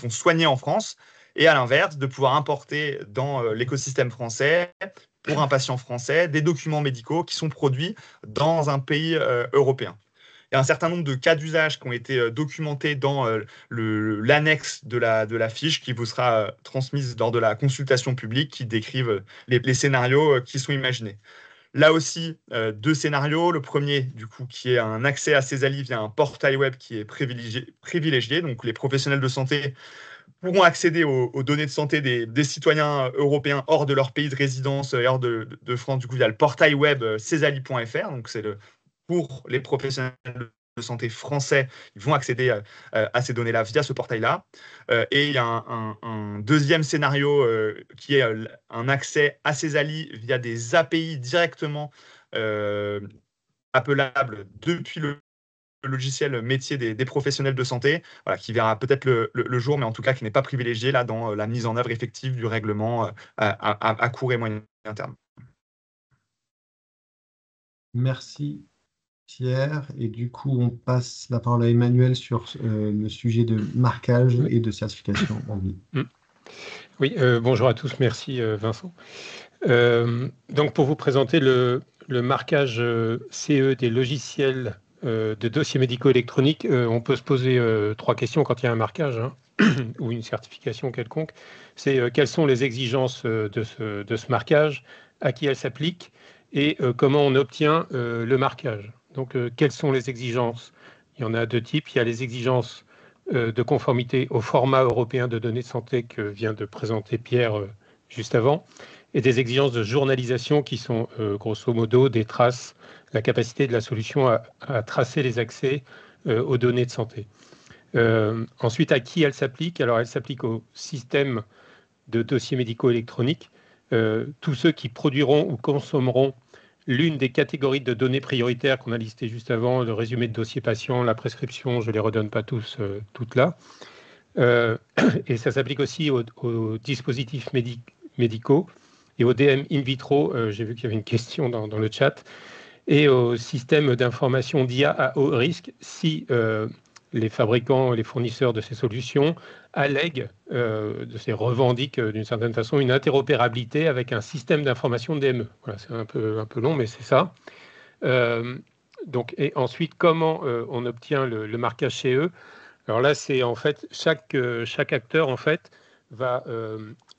soigner en France, et à l'inverse, de pouvoir importer dans l'écosystème français, pour un patient français, des documents médicaux qui sont produits dans un pays européen. Il y a un certain nombre de cas d'usage qui ont été documentés dans l'annexe de la fiche qui vous sera transmise lors de la consultation publique, qui décrivent les scénarios qui sont imaginés. Là aussi, 2 scénarios. Le premier, du coup, qui est un accès à Césali via un portail web qui est privilégié. Donc, les professionnels de santé pourront accéder aux données de santé des citoyens européens hors de leur pays de résidence et hors de France, du coup, via le portail web césali.fr. Donc, c'est pour les professionnels de santé français, ils vont accéder à ces données-là via ce portail-là. Et il y a un deuxième scénario qui est un accès à Césali via des API directement appelables depuis le logiciel métier des professionnels de santé, voilà, qui verra peut-être le jour, mais en tout cas qui n'est pas privilégié là dans la mise en œuvre effective du règlement à court et moyen terme. Merci Pierre. Et du coup, on passe la parole à Emmanuel sur le sujet de marquage et de certification en ligne. Oui, bonjour à tous, merci Vincent. Donc pour vous présenter le marquage CE des logiciels de dossiers médicaux électroniques, on peut se poser 3 questions quand il y a un marquage ou une certification quelconque. C'est quelles sont les exigences de ce marquage, à qui elles s'appliquent et comment on obtient le marquage. Donc quelles sont les exigences? Il y en a 2 types. Il y a les exigences de conformité au format européen de données de santé que vient de présenter Pierre juste avant, et des exigences de journalisation qui sont grosso modo des traces, la capacité de la solution à tracer les accès aux données de santé. Ensuite, à qui elle s'applique? Alors, elle s'applique au système de dossiers médicaux électroniques, tous ceux qui produiront ou consommeront l'une des catégories de données prioritaires qu'on a listées juste avant, le résumé de dossier patient, la prescription, je ne les redonne pas tous, toutes là. Et ça s'applique aussi aux dispositifs médicaux et aux DM in vitro, j'ai vu qu'il y avait une question dans le chat, et au système d'information d'IA à haut risque si les fabricants, les fournisseurs de ces solutions allèguent, revendiquent d'une certaine façon une interopérabilité avec un système d'information DME. Voilà, c'est un peu long, mais c'est ça. Et ensuite, comment on obtient le marquage chez eux? Alors là, c'est en fait chaque acteur en fait va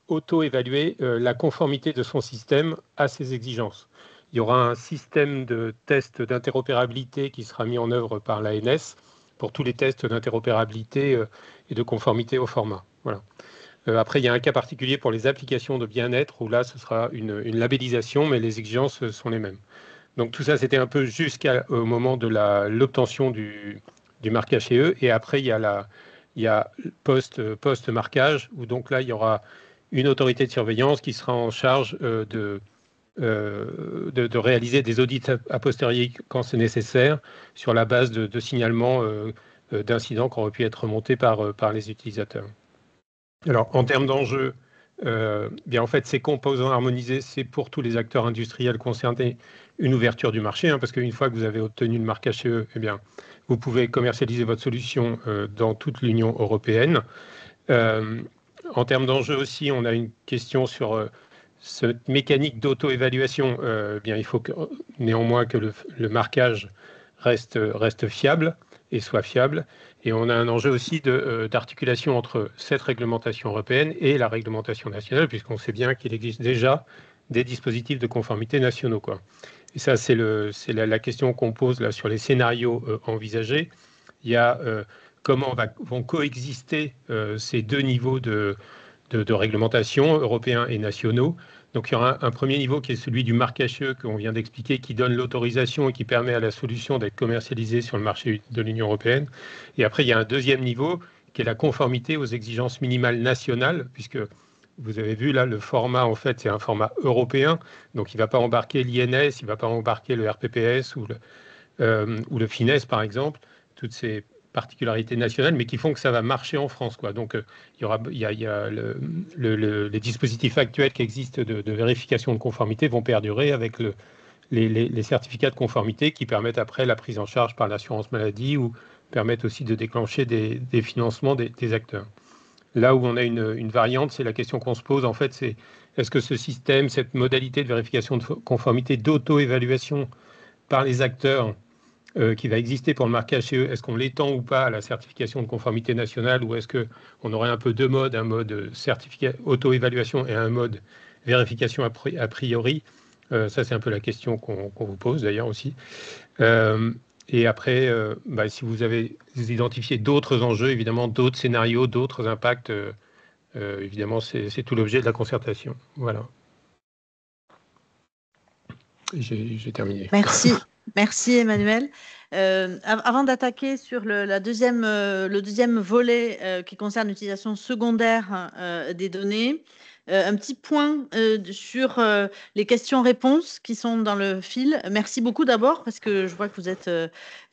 auto-évaluer la conformité de son système à ses exigences. Il y aura un système de test d'interopérabilité qui sera mis en œuvre par l'ANS pour tous les tests d'interopérabilité et de conformité au format. Voilà. Après, il y a un cas particulier pour les applications de bien-être où là, ce sera une labellisation, mais les exigences sont les mêmes. Donc tout ça, c'était un peu jusqu'au moment de l'obtention du marquage chez eux. Et après, il y a post-marquage, où donc là, il y aura une autorité de surveillance qui sera en charge de réaliser des audits a posteriori quand c'est nécessaire, sur la base de signalements d'incidents qui auraient pu être remontés par les utilisateurs. Alors, en termes d'enjeux, bien en fait, ces composants harmonisés, c'est pour tous les acteurs industriels concernés une ouverture du marché, parce qu'une fois que vous avez obtenu le marquage CE, eh bien, vous pouvez commercialiser votre solution dans toute l'Union européenne. En termes d'enjeux aussi, on a une question sur cette mécanique d'auto-évaluation. Bien, il faut néanmoins que le marquage reste fiable et soit fiable. Et on a un enjeu aussi d'articulation entre cette réglementation européenne et la réglementation nationale, puisqu'on sait bien qu'il existe déjà des dispositifs de conformité nationaux, quoi. Et ça, c'est la question qu'on pose là sur les scénarios envisagés. Il y a comment vont coexister ces 2 niveaux de réglementation, européens et nationaux. Donc, il y aura un premier niveau qui est celui du marquage CE qu'on vient d'expliquer, qui donne l'autorisation et qui permet à la solution d'être commercialisée sur le marché de l'Union européenne. Et après, il y a un deuxième niveau qui est la conformité aux exigences minimales nationales, puisque vous avez vu là, le format, en fait, c'est un format européen. Donc, il ne va pas embarquer l'INS, il ne va pas embarquer le RPPS ou le FINES, par exemple, toutes ces particularités nationales, mais qui font que ça va marcher en France, quoi. Donc, il y a les dispositifs actuels qui existent de vérification de conformité vont perdurer avec les certificats de conformité qui permettent après la prise en charge par l'assurance maladie ou permettent aussi de déclencher des financements des acteurs. Là où on a une variante, c'est la question qu'on se pose, en fait, c'est est-ce que ce système, cette modalité de vérification de conformité, d'auto-évaluation par les acteurs qui va exister pour le marquage CE, est-ce qu'on l'étend ou pas à la certification de conformité nationale, ou est-ce qu'on aurait un peu 2 modes, un mode auto-évaluation et un mode vérification a priori? Ça, c'est un peu la question qu'on vous pose d'ailleurs aussi. Et après, si vous avez identifié d'autres enjeux, évidemment, d'autres scénarios, d'autres impacts, évidemment, c'est tout l'objet de la concertation. Voilà. J'ai terminé. Merci Emmanuel. Avant d'attaquer sur le deuxième volet qui concerne l'utilisation secondaire des données, un petit point sur les questions-réponses qui sont dans le fil. Merci beaucoup d'abord parce que je vois que vous êtes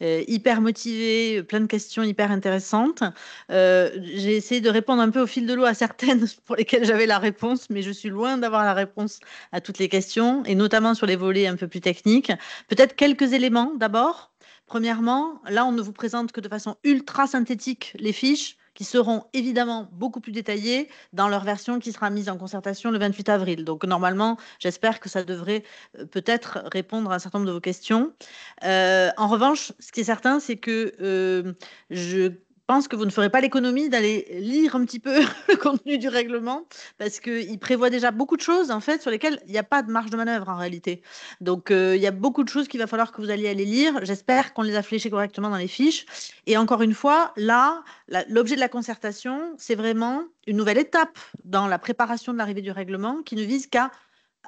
hyper motivés, plein de questions hyper intéressantes. J'ai essayé de répondre un peu au fil de l'eau à certaines pour lesquelles j'avais la réponse, mais je suis loin d'avoir la réponse à toutes les questions, et notamment sur les volets un peu plus techniques. Peut-être quelques éléments d'abord. Premièrement, là, on ne vous présente que de façon ultra synthétique les fiches qui seront évidemment beaucoup plus détaillées dans leur version qui sera mise en concertation le 28 avril. Donc, normalement, j'espère que ça devrait peut-être répondre à un certain nombre de vos questions. En revanche, ce qui est certain, c'est que je pense que vous ne ferez pas l'économie d'aller lire un petit peu le contenu du règlement parce qu'il prévoit déjà beaucoup de choses en fait sur lesquelles il n'y a pas de marge de manœuvre en réalité. Donc il y a beaucoup de choses qu'il va falloir que vous alliez aller lire. J'espère qu'on les a fléchées correctement dans les fiches. Et encore une fois, là, l'objet de la concertation, c'est vraiment une nouvelle étape dans la préparation de l'arrivée du règlement qui ne vise qu'à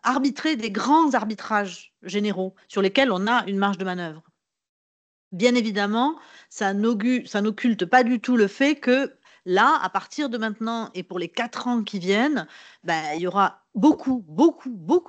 arbitrer des grands arbitrages généraux sur lesquels on a une marge de manœuvre. Bien évidemment, ça n'occulte pas du tout le fait que là, à partir de maintenant et pour les 4 ans qui viennent, il y aura beaucoup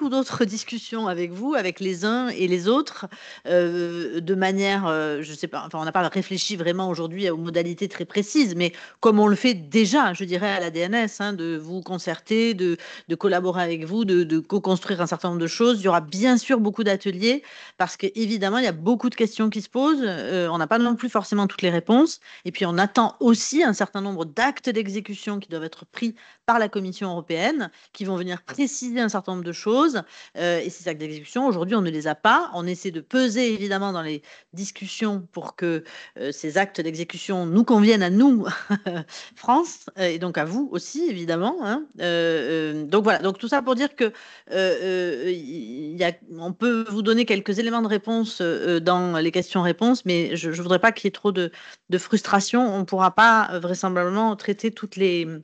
d'autres discussions avec vous, avec les uns et les autres, de manière, je sais pas, enfin, on n'a pas réfléchi vraiment aujourd'hui aux modalités très précises, mais comme on le fait déjà, je dirais, à la DNS, de vous concerter, de collaborer avec vous, de co-construire un certain nombre de choses. Il y aura bien sûr beaucoup d'ateliers parce qu'évidemment, il y a beaucoup de questions qui se posent. On n'a pas non plus forcément toutes les réponses. Et puis, on attend aussi un certain nombre d'actes d'exécution qui doivent être pris par la Commission européenne, qui vont venir préciser un certain nombre de choses. Et ces actes d'exécution, aujourd'hui, on ne les a pas. On essaie de peser, évidemment, dans les discussions pour que ces actes d'exécution nous conviennent à nous, France, et donc à vous aussi, évidemment. Donc voilà, donc tout ça pour dire que on peut vous donner quelques éléments de réponse dans les questions-réponses, mais je ne voudrais pas qu'il y ait trop de frustration. On ne pourra pas vraisemblablement traiter toutes les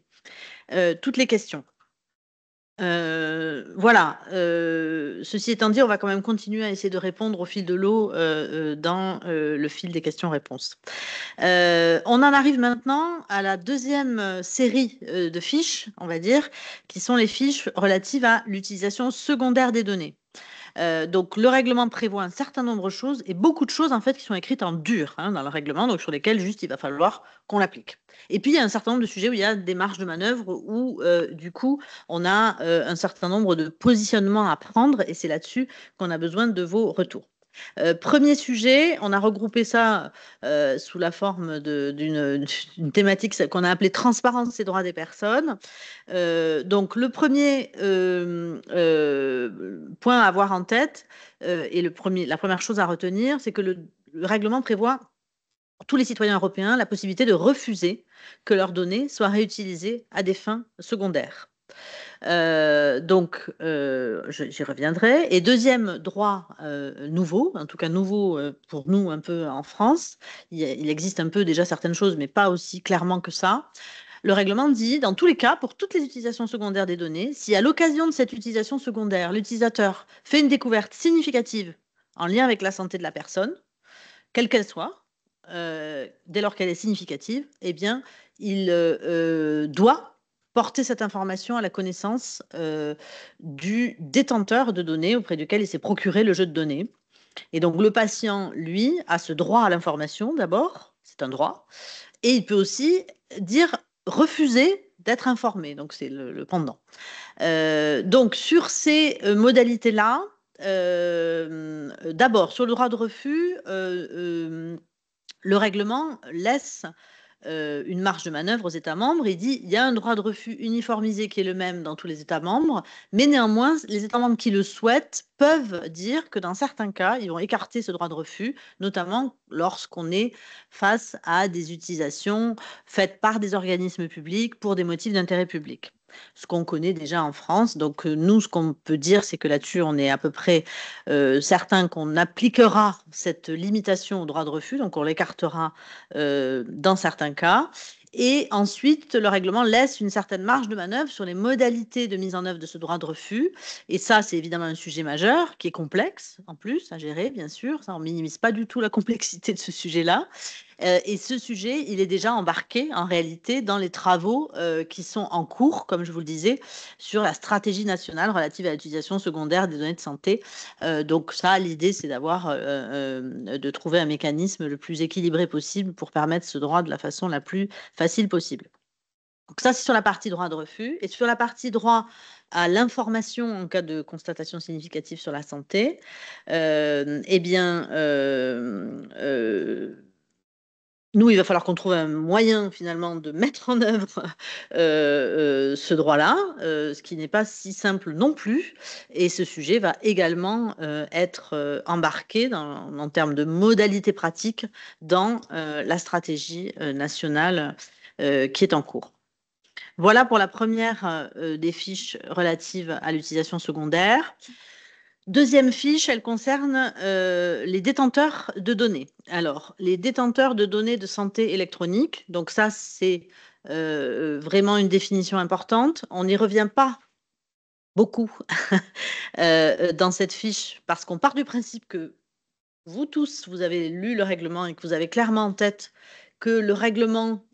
questions. Voilà. Ceci étant dit, on va quand même continuer à essayer de répondre au fil de l'eau dans le fil des questions-réponses. On en arrive maintenant à la deuxième série de fiches, on va dire, qui sont les fiches relatives à l'utilisation secondaire des données. Donc, le règlement prévoit un certain nombre de choses et beaucoup de choses en fait qui sont écrites en dur dans le règlement, donc sur lesquelles juste il va falloir qu'on l'applique. Et puis, il y a un certain nombre de sujets où il y a des marges de manœuvre, où du coup, on a un certain nombre de positionnements à prendre et c'est là-dessus qu'on a besoin de vos retours. Premier sujet, on a regroupé ça sous la forme d'une thématique qu'on a appelée transparence et droits des personnes. Donc le premier point à avoir en tête et la première chose à retenir, c'est que le règlement prévoit pour tous les citoyens européens la possibilité de refuser que leurs données soient réutilisées à des fins secondaires. Donc, j'y reviendrai. Et deuxième droit nouveau, en tout cas nouveau pour nous un peu en France, il existe un peu déjà certaines choses, mais pas aussi clairement que ça. Le règlement dit, dans tous les cas, pour toutes les utilisations secondaires des données, si à l'occasion de cette utilisation secondaire, l'utilisateur fait une découverte significative en lien avec la santé de la personne, quelle qu'elle soit, dès lors qu'elle est significative, eh bien, il doit porter cette information à la connaissance du détenteur de données auprès duquel il s'est procuré le jeu de données. Et donc, le patient, lui, a ce droit à l'information d'abord, c'est un droit, et il peut aussi dire refuser d'être informé, donc c'est le pendant. Donc, sur ces modalités-là, d'abord, sur le droit de refus, le règlement laisse une marge de manœuvre aux États membres. Il dit il y a un droit de refus uniformisé qui est le même dans tous les États membres, mais néanmoins, les États membres qui le souhaitent peuvent dire que dans certains cas, ils vont écarter ce droit de refus, notamment lorsqu'on est face à des utilisations faites par des organismes publics pour des motifs d'intérêt public. Ce qu'on connaît déjà en France. Donc, nous, ce qu'on peut dire, c'est que là-dessus, on est à peu près certain qu'on appliquera cette limitation au droit de refus, donc on l'écartera dans certains cas. Et ensuite, le règlement laisse une certaine marge de manœuvre sur les modalités de mise en œuvre de ce droit de refus. Et ça, c'est évidemment un sujet majeur qui est complexe, en plus, à gérer, bien sûr. Ça, on ne minimise pas du tout la complexité de ce sujet-là. Et ce sujet, il est déjà embarqué, en réalité, dans les travaux qui sont en cours, comme je vous le disais, sur la stratégie nationale relative à l'utilisation secondaire des données de santé. Donc ça, l'idée, c'est de trouver un mécanisme le plus équilibré possible pour permettre ce droit de la façon la plus facile possible. Donc ça, c'est sur la partie droit de refus. Et sur la partie droit à l'information en cas de constatation significative sur la santé, nous, il va falloir qu'on trouve un moyen finalement de mettre en œuvre ce droit-là, ce qui n'est pas si simple non plus. Et ce sujet va également être embarqué en termes de modalités pratiques dans la stratégie nationale qui est en cours. Voilà pour la première des fiches relatives à l'utilisation secondaire. Deuxième fiche, elle concerne les détenteurs de données. Alors, les détenteurs de données de santé électronique, donc ça, c'est vraiment une définition importante. On n'y revient pas beaucoup dans cette fiche parce qu'on part du principe que vous tous, vous avez lu le règlement et que vous avez clairement en tête que le règlement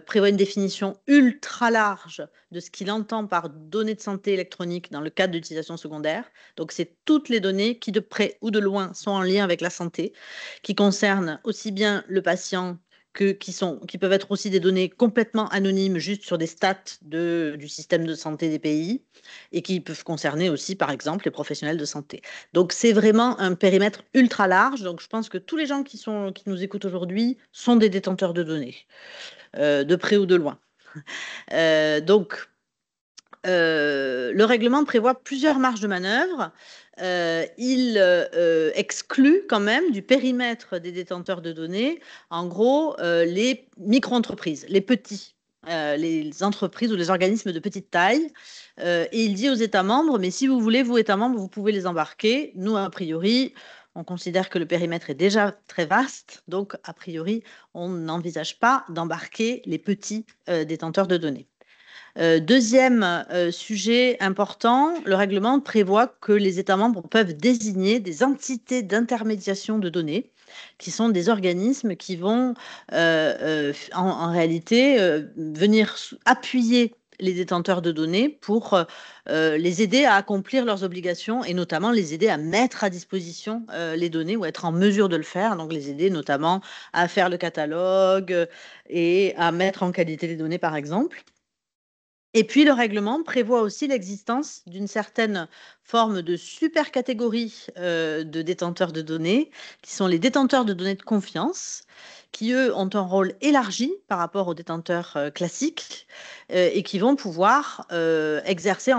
prévoit une définition ultra large de ce qu'il entend par données de santé électronique dans le cadre d'utilisation secondaire. Donc, c'est toutes les données qui, de près ou de loin, sont en lien avec la santé, qui concernent aussi bien le patient qui peuvent être aussi des données complètement anonymes, juste sur des stats du système de santé des pays, et qui peuvent concerner aussi, par exemple, les professionnels de santé. Donc, c'est vraiment un périmètre ultra large. Donc, je pense que tous les gens qui nous écoutent aujourd'hui sont des détenteurs de données, de près ou de loin. Donc, le règlement prévoit plusieurs marges de manœuvre. Il exclut quand même du périmètre des détenteurs de données, en gros, les micro-entreprises, les petits, les entreprises ou les organismes de petite taille. Et il dit aux États membres, mais si vous voulez, vous, États membres, vous pouvez les embarquer. Nous, a priori, on considère que le périmètre est déjà très vaste, donc a priori, on n'envisage pas d'embarquer les petits détenteurs de données. Deuxième sujet important, le règlement prévoit que les États membres peuvent désigner des entités d'intermédiation de données, qui sont des organismes qui vont en réalité venir appuyer les détenteurs de données pour les aider à accomplir leurs obligations et notamment les aider à mettre à disposition les données ou être en mesure de le faire, donc les aider notamment à faire le catalogue et à mettre en qualité les données par exemple. Et puis, le règlement prévoit aussi l'existence d'une certaine forme de super catégorie de détenteurs de données, qui sont les détenteurs de données de confiance, qui, eux, ont un rôle élargi par rapport aux détenteurs classiques et qui vont pouvoir exercer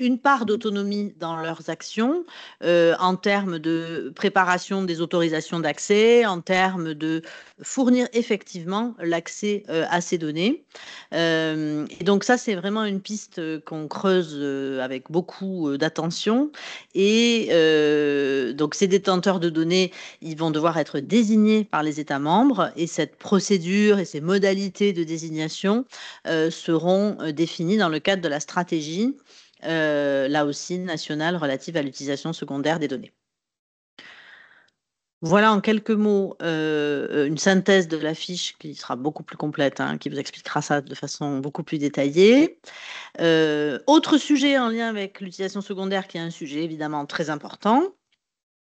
une part d'autonomie dans leurs actions en termes de préparation des autorisations d'accès, en termes de fournir effectivement l'accès à ces données. Et donc ça, c'est vraiment une piste qu'on creuse avec beaucoup d'attention. Et donc ces détenteurs de données, ils vont devoir être désignés par les États membres et cette procédure et ces modalités de désignation seront définies dans le cadre de la stratégie là aussi nationale relative à l'utilisation secondaire des données. Voilà en quelques mots une synthèse de la fiche qui sera beaucoup plus complète, qui vous expliquera ça de façon beaucoup plus détaillée. Autre sujet en lien avec l'utilisation secondaire qui est un sujet évidemment très important,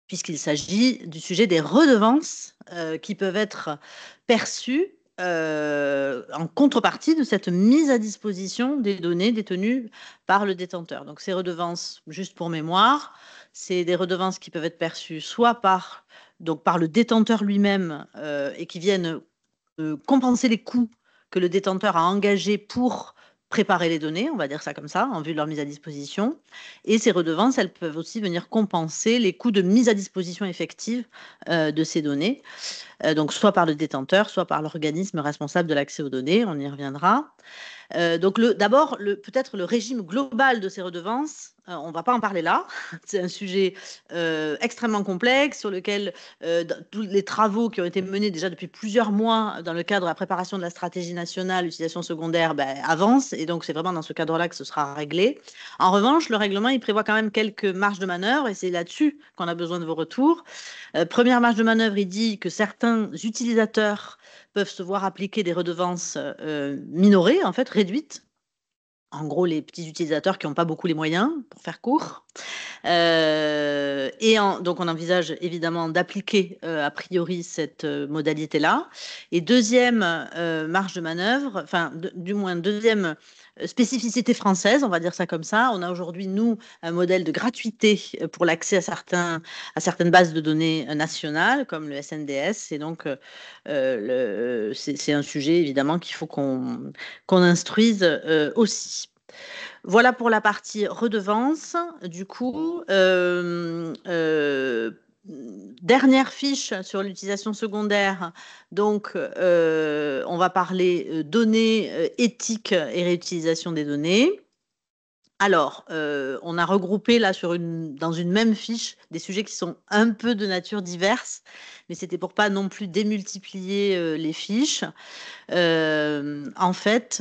puisqu'il s'agit du sujet des redevances qui peuvent être perçues en contrepartie de cette mise à disposition des données détenues par le détenteur. Donc ces redevances, juste pour mémoire, c'est des redevances qui peuvent être perçues soit par le détenteur lui-même et qui viennent compenser les coûts que le détenteur a engagés pour préparer les données, on va dire ça comme ça, en vue de leur mise à disposition. Et ces redevances, elles peuvent aussi venir compenser les coûts de mise à disposition effective de ces données, donc soit par le détenteur, soit par l'organisme responsable de l'accès aux données, on y reviendra. Donc d'abord, peut-être le régime global de ces redevances, on ne va pas en parler là. C'est un sujet extrêmement complexe sur lequel tous les travaux qui ont été menés déjà depuis plusieurs mois dans le cadre de la préparation de la stratégie nationale d'utilisation secondaire avancent. Et donc, c'est vraiment dans ce cadre-là que ce sera réglé. En revanche, le règlement, il prévoit quand même quelques marges de manœuvre et c'est là-dessus qu'on a besoin de vos retours. Première marge de manœuvre, il dit que certains utilisateurs peuvent se voir appliquer des redevances minorées, en fait, réduites. En gros, les petits utilisateurs qui n'ont pas beaucoup les moyens, pour faire court. Donc, on envisage évidemment d'appliquer a priori cette modalité-là. Et deuxième marge de manœuvre, enfin, du moins deuxième spécificité française, on va dire ça comme ça. On a aujourd'hui, nous, un modèle de gratuité pour l'accès à certaines bases de données nationales, comme le SNDS. Et donc, c'est un sujet, évidemment, qu'il faut qu'on instruise aussi. Voilà pour la partie redevance. Du coup, dernière fiche sur l'utilisation secondaire. Donc, on va parler données éthiques et réutilisation des données. Alors, on a regroupé là dans une même fiche des sujets qui sont un peu de nature diverse, mais c'était pour pas non plus démultiplier les fiches. En fait,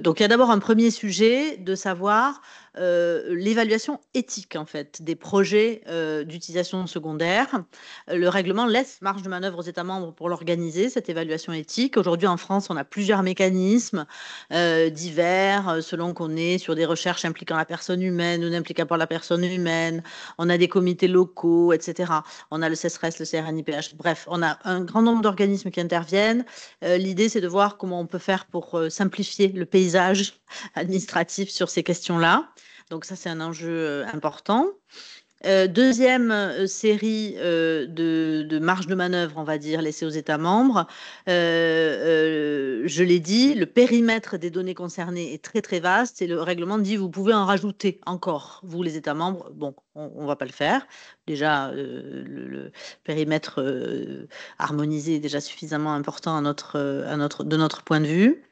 donc il y a d'abord un premier sujet de savoir l'évaluation éthique en fait des projets d'utilisation secondaire. Le règlement laisse marge de manœuvre aux États membres pour l'organiser, cette évaluation éthique. Aujourd'hui en France, on a plusieurs mécanismes divers selon qu'on est sur des recherches impliquant la personne humaine ou n'impliquant pas la personne humaine. On a des comités locaux, etc. On a le CESRES, le CRNIPH. Bref, on a un grand nombre d'organismes qui interviennent. L'idée, c'est de voir comment on peut faire pour simplifier le paysage administratif sur ces questions-là. Donc ça, c'est un enjeu important. Deuxième série de marge de manœuvre, on va dire, laissée aux États membres. Je l'ai dit, le périmètre des données concernées est très, très vaste et le règlement dit vous pouvez en rajouter encore, vous, les États membres. Bon, on ne va pas le faire. Déjà, le périmètre harmonisé est déjà suffisamment important de notre point de vue.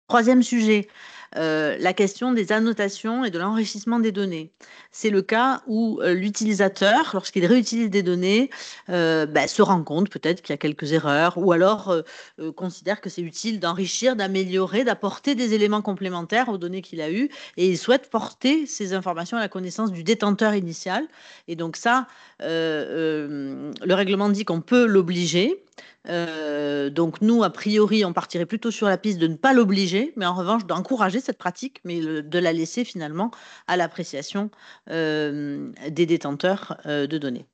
Troisième sujet, la question des annotations et de l'enrichissement des données. C'est le cas où l'utilisateur, lorsqu'il réutilise des données, se rend compte peut-être qu'il y a quelques erreurs ou alors considère que c'est utile d'enrichir, d'améliorer, d'apporter des éléments complémentaires aux données qu'il a eues et il souhaite porter ces informations à la connaissance du détenteur initial. Et donc ça, le règlement dit qu'on peut l'obliger. Donc nous, a priori, on partirait plutôt sur la piste de ne pas l'obliger, mais en revanche d'encourager cette pratique, mais de la laisser finalement à l'appréciation des détenteurs de données.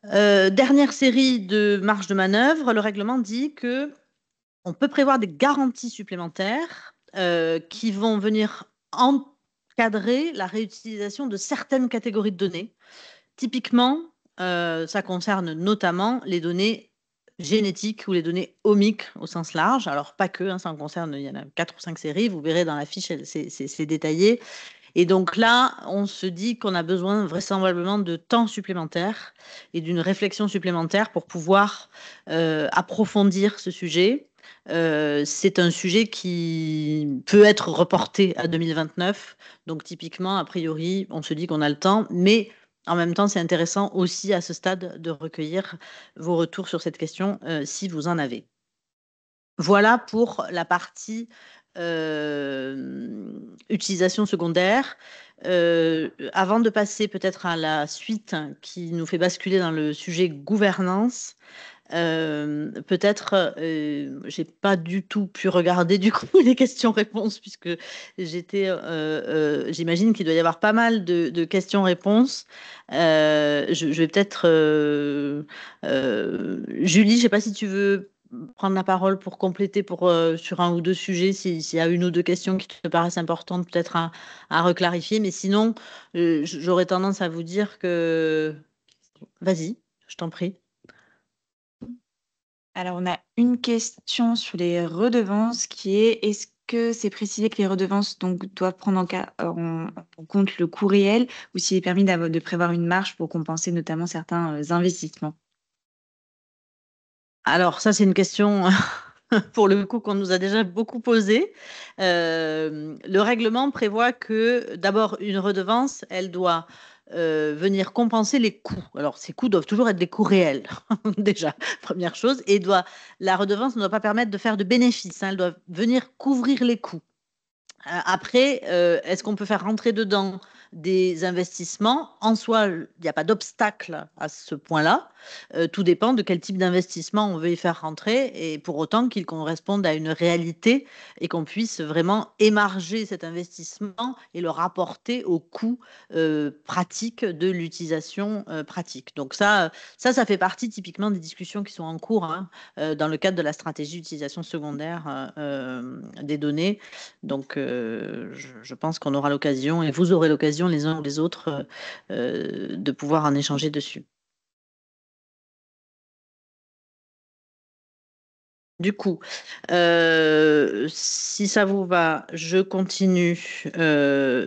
Dernière série de marges de manœuvre, le règlement dit que on peut prévoir des garanties supplémentaires qui vont venir encadrer la réutilisation de certaines catégories de données. Typiquement, ça concerne notamment les données génétiques ou les données omiques au sens large. Alors, pas que, ça en concerne, il y en a 4 ou 5 séries. Vous verrez dans la fiche, c'est détaillé. Et donc là, on se dit qu'on a besoin vraisemblablement de temps supplémentaire et d'une réflexion supplémentaire pour pouvoir approfondir ce sujet. C'est un sujet qui peut être reporté à 2029. Donc, typiquement, a priori, on se dit qu'on a le temps, mais en même temps, c'est intéressant aussi à ce stade de recueillir vos retours sur cette question si vous en avez. Voilà pour la partie utilisation secondaire. Avant de passer peut-être à la suite qui nous fait basculer dans le sujet gouvernance, peut-être, j'ai pas du tout pu regarder du coup les questions-réponses puisque j'imagine qu'il doit y avoir pas mal de questions-réponses. Je vais peut-être, Julie, je sais pas si tu veux prendre la parole pour compléter sur un ou deux sujets, s'il y a une ou deux questions qui te paraissent importantes peut-être à reclarifier, mais sinon, j'aurais tendance à vous dire que... Vas-y, je t'en prie. Alors, on a une question sur les redevances qui est est-ce que c'est précisé que les redevances doivent prendre en compte le coût réel ou s'il est permis de prévoir une marge pour compenser notamment certains investissements? Alors, ça, c'est une question pour le coup, qu'on nous a déjà beaucoup posé. Le règlement prévoit que, d'abord, une redevance, elle doit venir compenser les coûts. Alors, ces coûts doivent toujours être des coûts réels, déjà, première chose. Et la redevance ne doit pas permettre de faire de bénéfices, hein, elle doit venir couvrir les coûts. Après, est-ce qu'on peut faire rentrer dedans des investissements? En soi, il n'y a pas d'obstacle à ce point-là. Tout dépend de quel type d'investissement on veut y faire rentrer, et pour autant qu'il corresponde à une réalité et qu'on puisse vraiment émarger cet investissement et le rapporter au coût pratique de l'utilisation pratique. Donc ça fait partie typiquement des discussions qui sont en cours, hein, dans le cadre de la stratégie d'utilisation secondaire des données. Donc, je pense qu'on aura l'occasion, et vous aurez l'occasion les uns ou les autres, de pouvoir en échanger dessus. Du coup, si ça vous va, je continue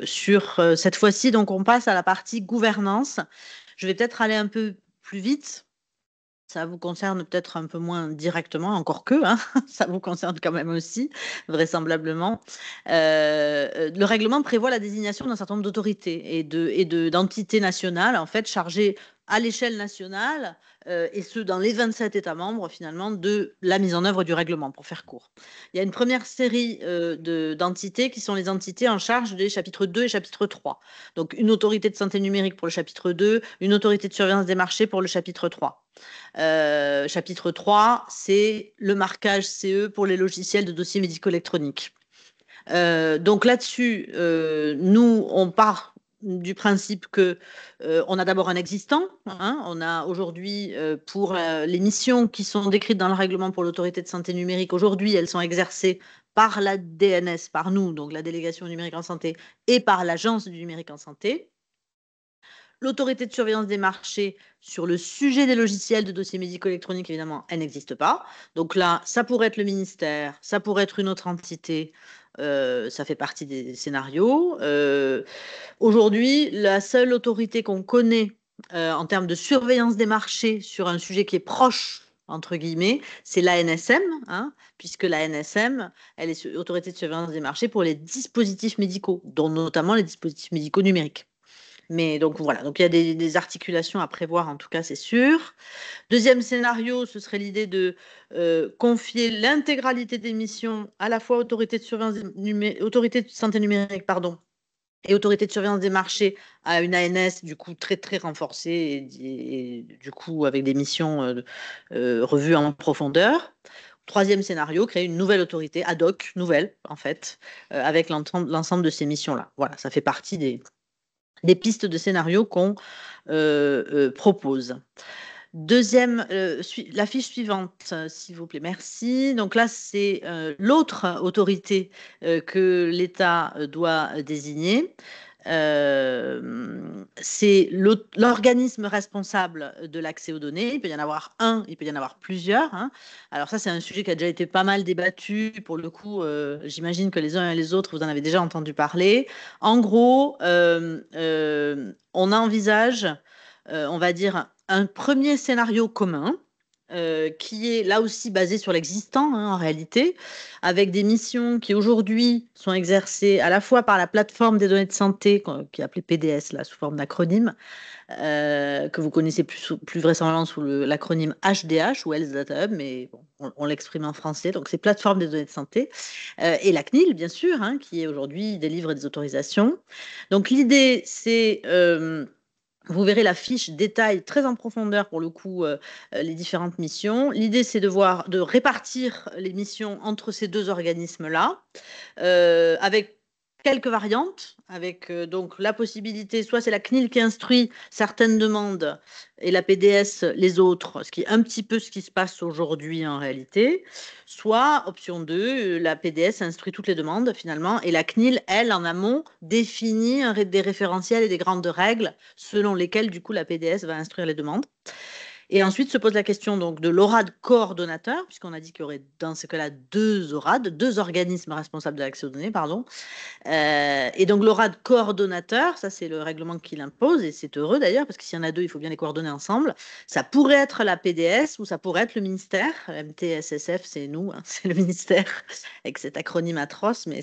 sur cette fois-ci. Donc, on passe à la partie gouvernance. Je vais peut-être aller un peu plus vite. Ça vous concerne peut-être un peu moins directement, encore que, hein, ça vous concerne quand même aussi, vraisemblablement. Le règlement prévoit la désignation d'un certain nombre d'autorités et d'entités nationales, en fait, chargées à l'échelle nationale, et ce, dans les 27 États membres, finalement, de la mise en œuvre du règlement, pour faire court. Il y a une première série d'entités qui sont les entités en charge des chapitres 2 et chapitre 3. Donc, une autorité de santé numérique pour le chapitre 2, une autorité de surveillance des marchés pour le chapitre 3. Chapitre 3, c'est le marquage CE pour les logiciels de dossiers médico-électroniques. Donc là-dessus, nous, on part du principe que on a d'abord un existant, hein, on a aujourd'hui pour les missions qui sont décrites dans le règlement pour l'autorité de santé numérique, aujourd'hui elles sont exercées par la DNS, par nous, donc la délégation du numérique en santé, et par l'agence du numérique en santé. L'autorité de surveillance des marchés sur le sujet des logiciels de dossiers médico-électroniques, évidemment, elle n'existe pas. Donc là, ça pourrait être le ministère, ça pourrait être une autre entité, ça fait partie des scénarios. Aujourd'hui, la seule autorité qu'on connaît en termes de surveillance des marchés sur un sujet qui est proche, entre guillemets, c'est l'ANSM, hein, puisque l'ANSM, elle est autorité de surveillance des marchés pour les dispositifs médicaux, dont notamment les dispositifs médicaux numériques. Mais donc voilà, donc il y a des articulations à prévoir, en tout cas, c'est sûr. Deuxième scénario, ce serait l'idée de confier l'intégralité des missions à la fois autorité de santé numérique, pardon, et autorité de surveillance des marchés à une ANS, du coup très très renforcée et du coup avec des missions revues en profondeur. Troisième scénario, créer une nouvelle autorité ad hoc, nouvelle en fait, avec l'ensemble de ces missions-là. Voilà, ça fait partie des pistes de scénario qu'on propose. Deuxième, la fiche suivante, s'il vous plaît, merci. Donc là, c'est l'autre autorité que l'État doit désigner. C'est l'organisme responsable de l'accès aux données. Il peut y en avoir un, il peut y en avoir plusieurs, hein. Alors ça, c'est un sujet qui a déjà été pas mal débattu. Pour le coup, j'imagine que les uns et les autres, vous en avez déjà entendu parler. En gros, on envisage, on va dire, un premier scénario commun qui est là aussi basé sur l'existant, hein, en réalité, avec des missions qui aujourd'hui sont exercées à la fois par la plateforme des données de santé, qui est appelée PDS, là, sous forme d'acronyme, que vous connaissez plus vraisemblablement sous l'acronyme HDH ou Health Data Hub, mais bon, on l'exprime en français, donc c'est plateforme des données de santé, et la CNIL, bien sûr, hein, qui aujourd'hui délivre des autorisations. Donc l'idée, c'est... vous verrez la fiche détaille très en profondeur, pour le coup, les différentes missions. L'idée, c'est de répartir les missions entre ces deux organismes-là, avec quelques variantes, avec donc la possibilité, soit c'est la CNIL qui instruit certaines demandes et la PDS les autres, ce qui est un petit peu ce qui se passe aujourd'hui en réalité, soit option 2, la PDS instruit toutes les demandes finalement, et la CNIL, elle, en amont, définit des référentiels et des grandes règles selon lesquelles du coup la PDS va instruire les demandes. Et ensuite se pose la question donc de l'ORAD coordonnateur, puisqu'on a dit qu'il y aurait dans ce cas-là 2 ORAD, 2 organismes responsables de l'accès aux données, pardon. Et donc l'ORAD coordonnateur, ça c'est le règlement qui l'impose, et c'est heureux d'ailleurs, parce que s'il y en a 2, il faut bien les coordonner ensemble. Ça pourrait être la PDS ou ça pourrait être le ministère. MTSSF, c'est nous, hein, c'est le ministère, avec cet acronyme atroce, mais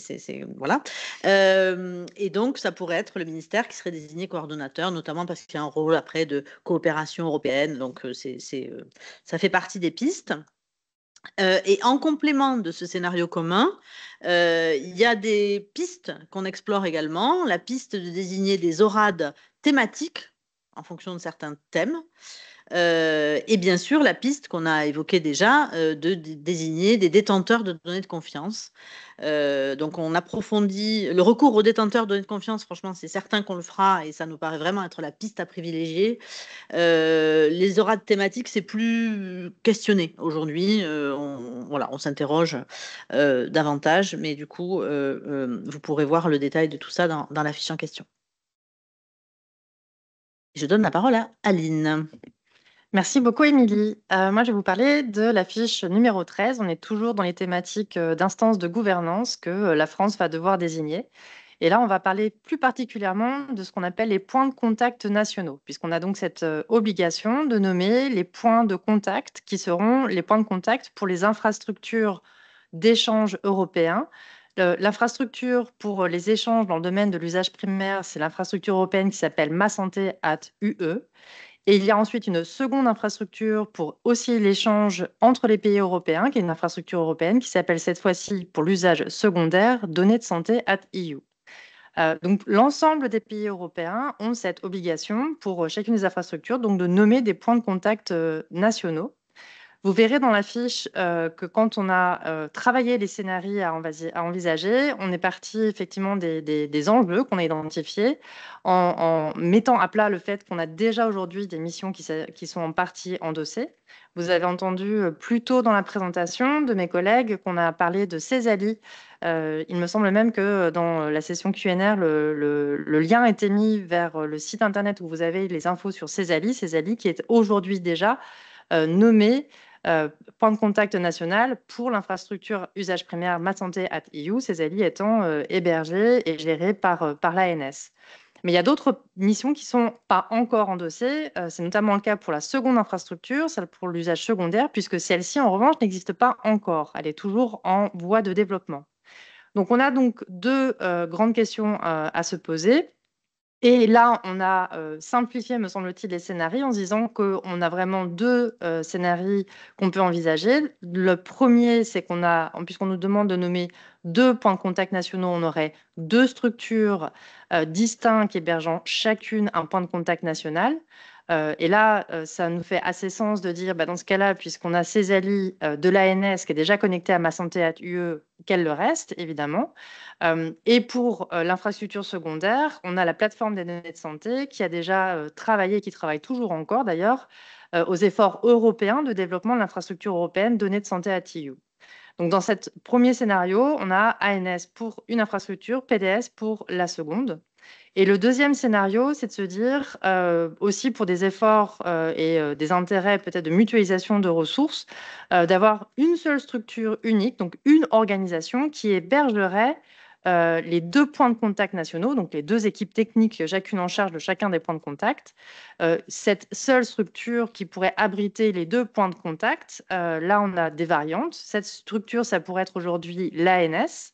voilà. Et donc ça pourrait être le ministère qui serait désigné coordonnateur, notamment parce qu'il y a un rôle après de coopération européenne, donc ça fait partie des pistes. Et en complément de ce scénario commun, il y a des pistes qu'on explore également. La piste de désigner des ORAD thématiques en fonction de certains thèmes. Et bien sûr, la piste qu'on a évoquée déjà de désigner des détenteurs de données de confiance. Donc, on approfondit le recours aux détenteurs de données de confiance. Franchement, c'est certain qu'on le fera et ça nous paraît vraiment être la piste à privilégier. Les orades thématiques, c'est plus questionné aujourd'hui. On s'interroge davantage, mais du coup, vous pourrez voir le détail de tout ça dans la fiche en question. Je donne la parole à Aline. Merci beaucoup, Émilie. Moi, je vais vous parler de la fiche numéro 13. On est toujours dans les thématiques d'instances de gouvernance que la France va devoir désigner. Et là, on va parler plus particulièrement de ce qu'on appelle les points de contact nationaux, puisqu'on a donc cette obligation de nommer les points de contact qui seront les points de contact pour les infrastructures d'échange européens. L'infrastructure pour les échanges dans le domaine de l'usage primaire, c'est l'infrastructure européenne qui s'appelle Ma Santé @UE. Et il y a ensuite une seconde infrastructure pour aussi l'échange entre les pays européens, qui est une infrastructure européenne qui s'appelle cette fois-ci pour l'usage secondaire données de santé @EU. Donc l'ensemble des pays européens ont cette obligation pour chacune des infrastructures donc de nommer des points de contact nationaux. Vous verrez dans la fiche que quand on a travaillé les scénarios à envisager, on est parti effectivement des enjeux qu'on a identifiés en mettant à plat le fait qu'on a déjà aujourd'hui des missions qui sont en partie endossées. Vous avez entendu plus tôt dans la présentation de mes collègues qu'on a parlé de CESALI. Il me semble même que dans la session Q&R, le lien a été mis vers le site internet où vous avez les infos sur CESALI qui est aujourd'hui déjà nommé point de contact national pour l'infrastructure usage primaire Ma Santé @EU, CESALI étant hébergée et gérée par l'ANS. Mais il y a d'autres missions qui ne sont pas encore endossées. C'est notamment le cas pour la seconde infrastructure, celle pour l'usage secondaire, puisque celle-ci, en revanche, n'existe pas encore. Elle est toujours en voie de développement. Donc, on a donc 2 grandes questions à se poser. Et là, on a simplifié, me semble-t-il, les scénarios en se disant qu'on a vraiment 2 scénarios qu'on peut envisager. Le premier, c'est puisqu'on nous demande de nommer 2 points de contact nationaux, on aurait 2 structures distinctes hébergeant chacune un point de contact national. Et là, ça nous fait assez sens de dire, dans ce cas-là, puisqu'on a CESALI de l'ANS qui est déjà connecté à Ma Santé @UE, qu'elle le reste, évidemment. Et pour l'infrastructure secondaire, on a la plateforme des données de santé qui a déjà travaillé, qui travaille toujours encore d'ailleurs, aux efforts européens de développement de l'infrastructure européenne données de santé @EU. Donc, dans ce premier scénario, on a ANS pour une infrastructure, PDS pour la seconde. Et le deuxième scénario, c'est de se dire, aussi pour des efforts et des intérêts peut-être de mutualisation de ressources, d'avoir une seule structure unique, donc une organisation qui hébergerait les 2 points de contact nationaux, donc les 2 équipes techniques, chacune en charge de chacun des points de contact. Cette seule structure qui pourrait abriter les 2 points de contact, là, on a des variantes. Cette structure, ça pourrait être aujourd'hui l'ANS,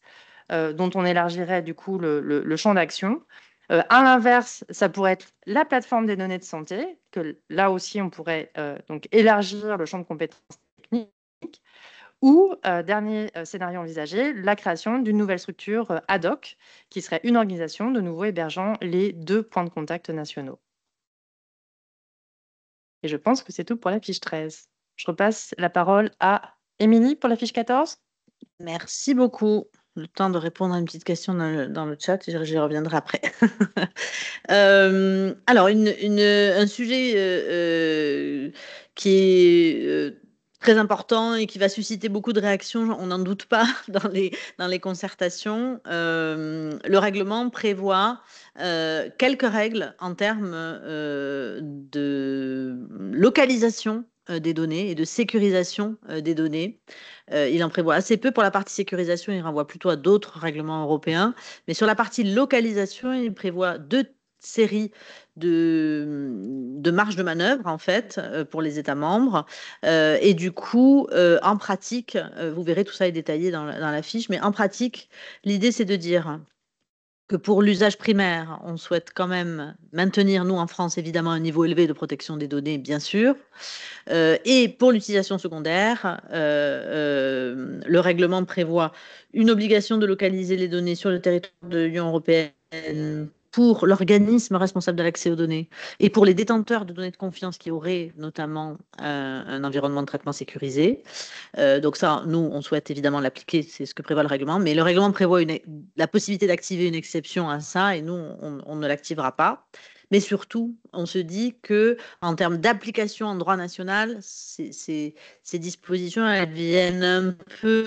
dont on élargirait du coup le champ d'action. À l'inverse, ça pourrait être la plateforme des données de santé, que là aussi, on pourrait donc élargir le champ de compétences techniques. Ou, dernier scénario envisagé, la création d'une nouvelle structure ad hoc, qui serait une organisation de nouveau hébergeant les 2 points de contact nationaux. Et je pense que c'est tout pour la fiche 13. Je repasse la parole à Émilie pour la fiche 14. Merci beaucoup. Le temps de répondre à une petite question dans le chat, j'y reviendrai après. Alors, un sujet qui est très important et qui va susciter beaucoup de réactions, on n'en doute pas, dans les concertations. Le règlement prévoit quelques règles en termes de localisation des données et de sécurisation des données. Il en prévoit assez peu pour la partie sécurisation, il renvoie plutôt à d'autres règlements européens. Mais sur la partie localisation, il prévoit 2 séries de marge de manœuvre, en fait, pour les États membres. Et du coup, en pratique, vous verrez, tout ça est détaillé dans la fiche, mais en pratique, l'idée, c'est de dire que pour l'usage primaire, on souhaite quand même maintenir, nous en France, évidemment, un niveau élevé de protection des données, bien sûr. Et pour l'utilisation secondaire, le règlement prévoit une obligation de localiser les données sur le territoire de l'Union européenne pour l'organisme responsable de l'accès aux données et pour les détenteurs de données de confiance qui auraient notamment un environnement de traitement sécurisé. Donc ça, nous, on souhaite évidemment l'appliquer, c'est ce que prévoit le règlement, mais le règlement prévoit la possibilité d'activer une exception à ça et nous, on ne l'activera pas. Mais surtout, on se dit que en termes d'application en droit national, ces dispositions, elles viennent un peu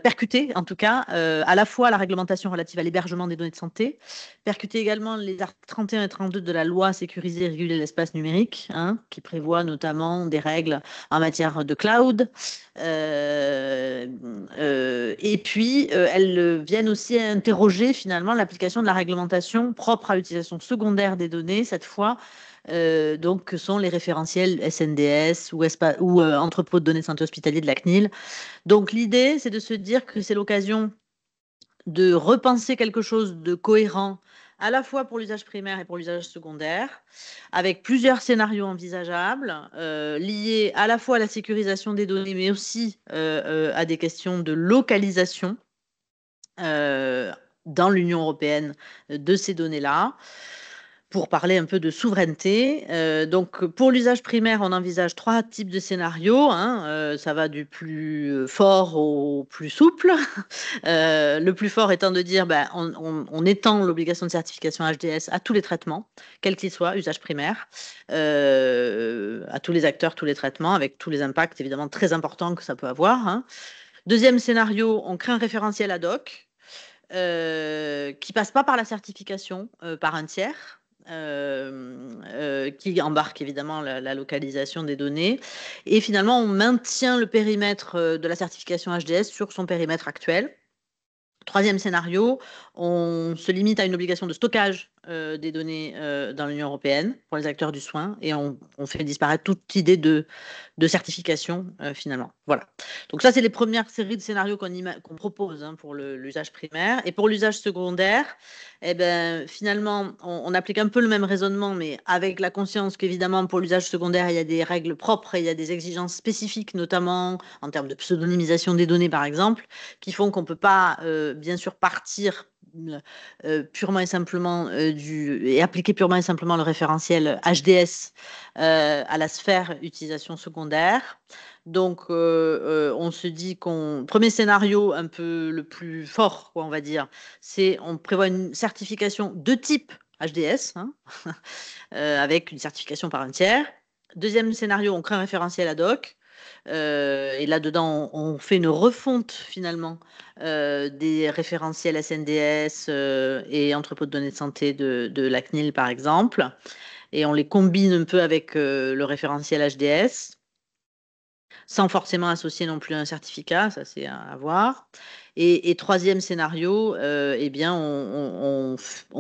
percuter, en tout cas, à la fois la réglementation relative à l'hébergement des données de santé, percuter également les articles 31 et 32 de la loi sécurisée et réguler l'espace numérique, hein, qui prévoit notamment des règles en matière de cloud. Et puis, elles viennent aussi interroger finalement l'application de la réglementation propre à l'utilisation secondaire des données, cette fois, donc, que sont les référentiels SNDS ou entrepôt de données de santé hospitalier de la CNIL. Donc, l'idée, c'est de se dire que c'est l'occasion de repenser quelque chose de cohérent à la fois pour l'usage primaire et pour l'usage secondaire, avec plusieurs scénarios envisageables, liés à la fois à la sécurisation des données, mais aussi à des questions de localisation dans l'Union européenne de ces données-là. Pour parler un peu de souveraineté. Donc, pour l'usage primaire, on envisage 3 types de scénarios, hein. Ça va du plus fort au plus souple. Le plus fort étant de dire, on étend l'obligation de certification HDS à tous les traitements, quels qu'ils soient, usage primaire, à tous les acteurs, tous les traitements, avec tous les impacts évidemment très importants que ça peut avoir, hein. Deuxième scénario, on crée un référentiel ad hoc qui passe pas par la certification par un tiers. Qui embarque évidemment la localisation des données. Et finalement, on maintient le périmètre de la certification HDS sur son périmètre actuel. Troisième scénario, on se limite à une obligation de stockage des données dans l'Union européenne pour les acteurs du soin et on fait disparaître toute idée de certification finalement. Voilà. Donc ça, c'est les premières séries de scénarios qu'on propose pour l'usage primaire. Et pour l'usage secondaire, finalement, on applique un peu le même raisonnement, mais avec la conscience qu'évidemment, pour l'usage secondaire, il y a des règles propres et il y a des exigences spécifiques, notamment en termes de pseudonymisation des données, par exemple, qui font qu'on ne peut pas, bien sûr, partir purement et simplement et appliquer purement et simplement le référentiel HDS à la sphère utilisation secondaire. Donc, on se dit premier scénario un peu le plus fort, quoi, on va dire, c'est on prévoit une certification de type HDS, hein, avec une certification par un tiers. Deuxième scénario, on crée un référentiel ad hoc. Et là-dedans, on fait une refonte finalement des référentiels SNDS et entrepôt de données de santé de la CNIL, par exemple. Et on les combine un peu avec le référentiel HDS, sans forcément associer non plus un certificat, ça c'est à voir. Et troisième scénario, on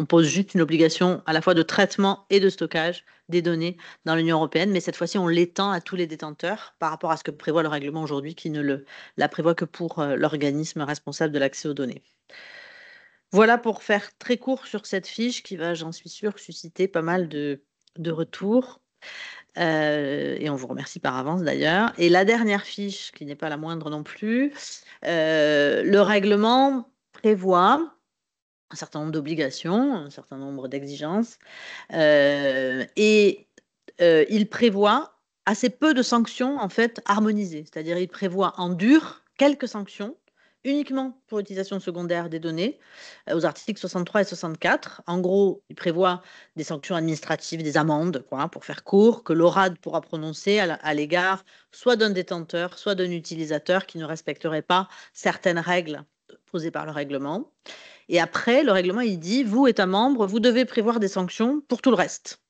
pose juste une obligation à la fois de traitement et de stockage des données dans l'Union européenne, mais cette fois-ci, on l'étend à tous les détenteurs par rapport à ce que prévoit le règlement aujourd'hui, qui ne la prévoit que pour l'organisme responsable de l'accès aux données. Voilà pour faire très court sur cette fiche qui va, j'en suis sûre, susciter pas mal de retours. Et on vous remercie par avance d'ailleurs. Et la dernière fiche, qui n'est pas la moindre non plus, le règlement prévoit un certain nombre d'obligations, un certain nombre d'exigences, et il prévoit assez peu de sanctions en fait harmonisées. C'est-à-dire il prévoit en dur quelques sanctions, uniquement pour utilisation secondaire des données, aux articles 63 et 64. En gros, il prévoit des sanctions administratives, des amendes, quoi, pour faire court, que l'ORAD pourra prononcer à l'égard soit d'un détenteur, soit d'un utilisateur qui ne respecterait pas certaines règles posées par le règlement. Et après, le règlement, il dit, vous, États membres, vous devez prévoir des sanctions pour tout le reste.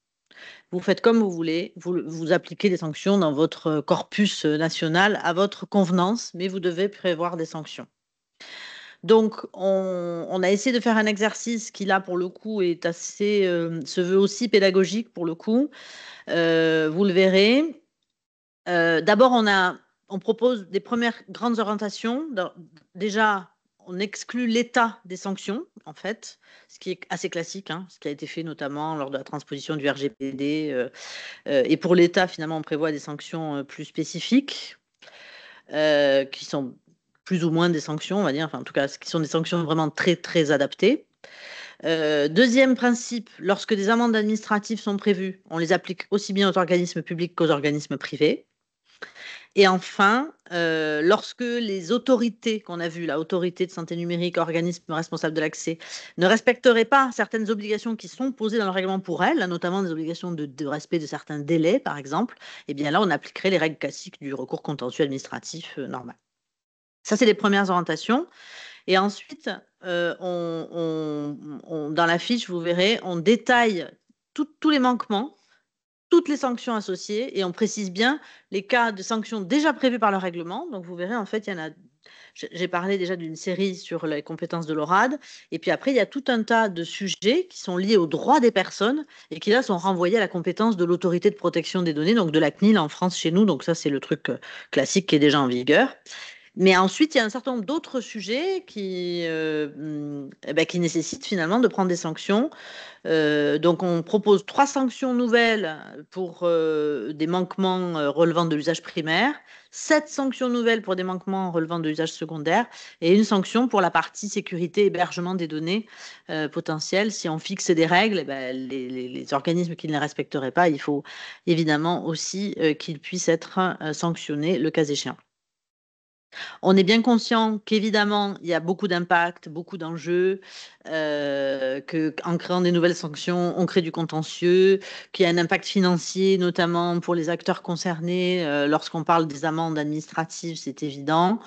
Vous faites comme vous voulez, vous appliquez des sanctions dans votre corpus national à votre convenance, mais vous devez prévoir des sanctions. Donc, on a essayé de faire un exercice qui, là, pour le coup, est assez, se veut aussi pédagogique, pour le coup. Vous le verrez. D'abord, on propose des premières grandes orientations. Déjà, on exclut l'état des sanctions, en fait, ce qui est assez classique, hein, ce qui a été fait notamment lors de la transposition du RGPD. Et pour l'État, finalement, on prévoit des sanctions plus spécifiques, qui sont plus ou moins des sanctions, on va dire, enfin, en tout cas, qui sont des sanctions vraiment très, très adaptées. Deuxième principe, lorsque des amendes administratives sont prévues, on les applique aussi bien aux organismes publics qu'aux organismes privés. Et enfin, lorsque les autorités qu'on a vues, la autorité de santé numérique, organisme responsable de l'accès, ne respecteraient pas certaines obligations qui sont posées dans le règlement pour elles, notamment des obligations de respect de certains délais, par exemple, eh bien là, on appliquerait les règles classiques du recours contentieux administratif normal. Ça, c'est les premières orientations. Et ensuite, dans la fiche, vous verrez, on détaille tous les manquements, toutes les sanctions associées, et on précise bien les cas de sanctions déjà prévus par le règlement. Donc, vous verrez, en fait, il y en a. J'ai parlé déjà d'une série sur les compétences de l'ORAD, et puis après, il y a tout un tas de sujets qui sont liés aux droits des personnes et qui là sont renvoyés à la compétence de l'autorité de protection des données, donc de la CNIL en France chez nous. Donc, ça, c'est le truc classique qui est déjà en vigueur. Mais ensuite, il y a un certain nombre d'autres sujets qui nécessitent finalement de prendre des sanctions. Donc, on propose 3 sanctions nouvelles pour des manquements relevant de l'usage primaire, 7 sanctions nouvelles pour des manquements relevant de l'usage secondaire et une sanction pour la partie sécurité et hébergement des données potentielles. Si on fixe des règles, les organismes qui ne les respecteraient pas, il faut évidemment aussi qu'ils puissent être sanctionnés le cas échéant. On est bien conscient qu'évidemment, il y a beaucoup d'impacts, beaucoup d'enjeux, qu'en créant des nouvelles sanctions, on crée du contentieux, qu'il y a un impact financier, notamment pour les acteurs concernés. Lorsqu'on parle des amendes administratives, c'est évident.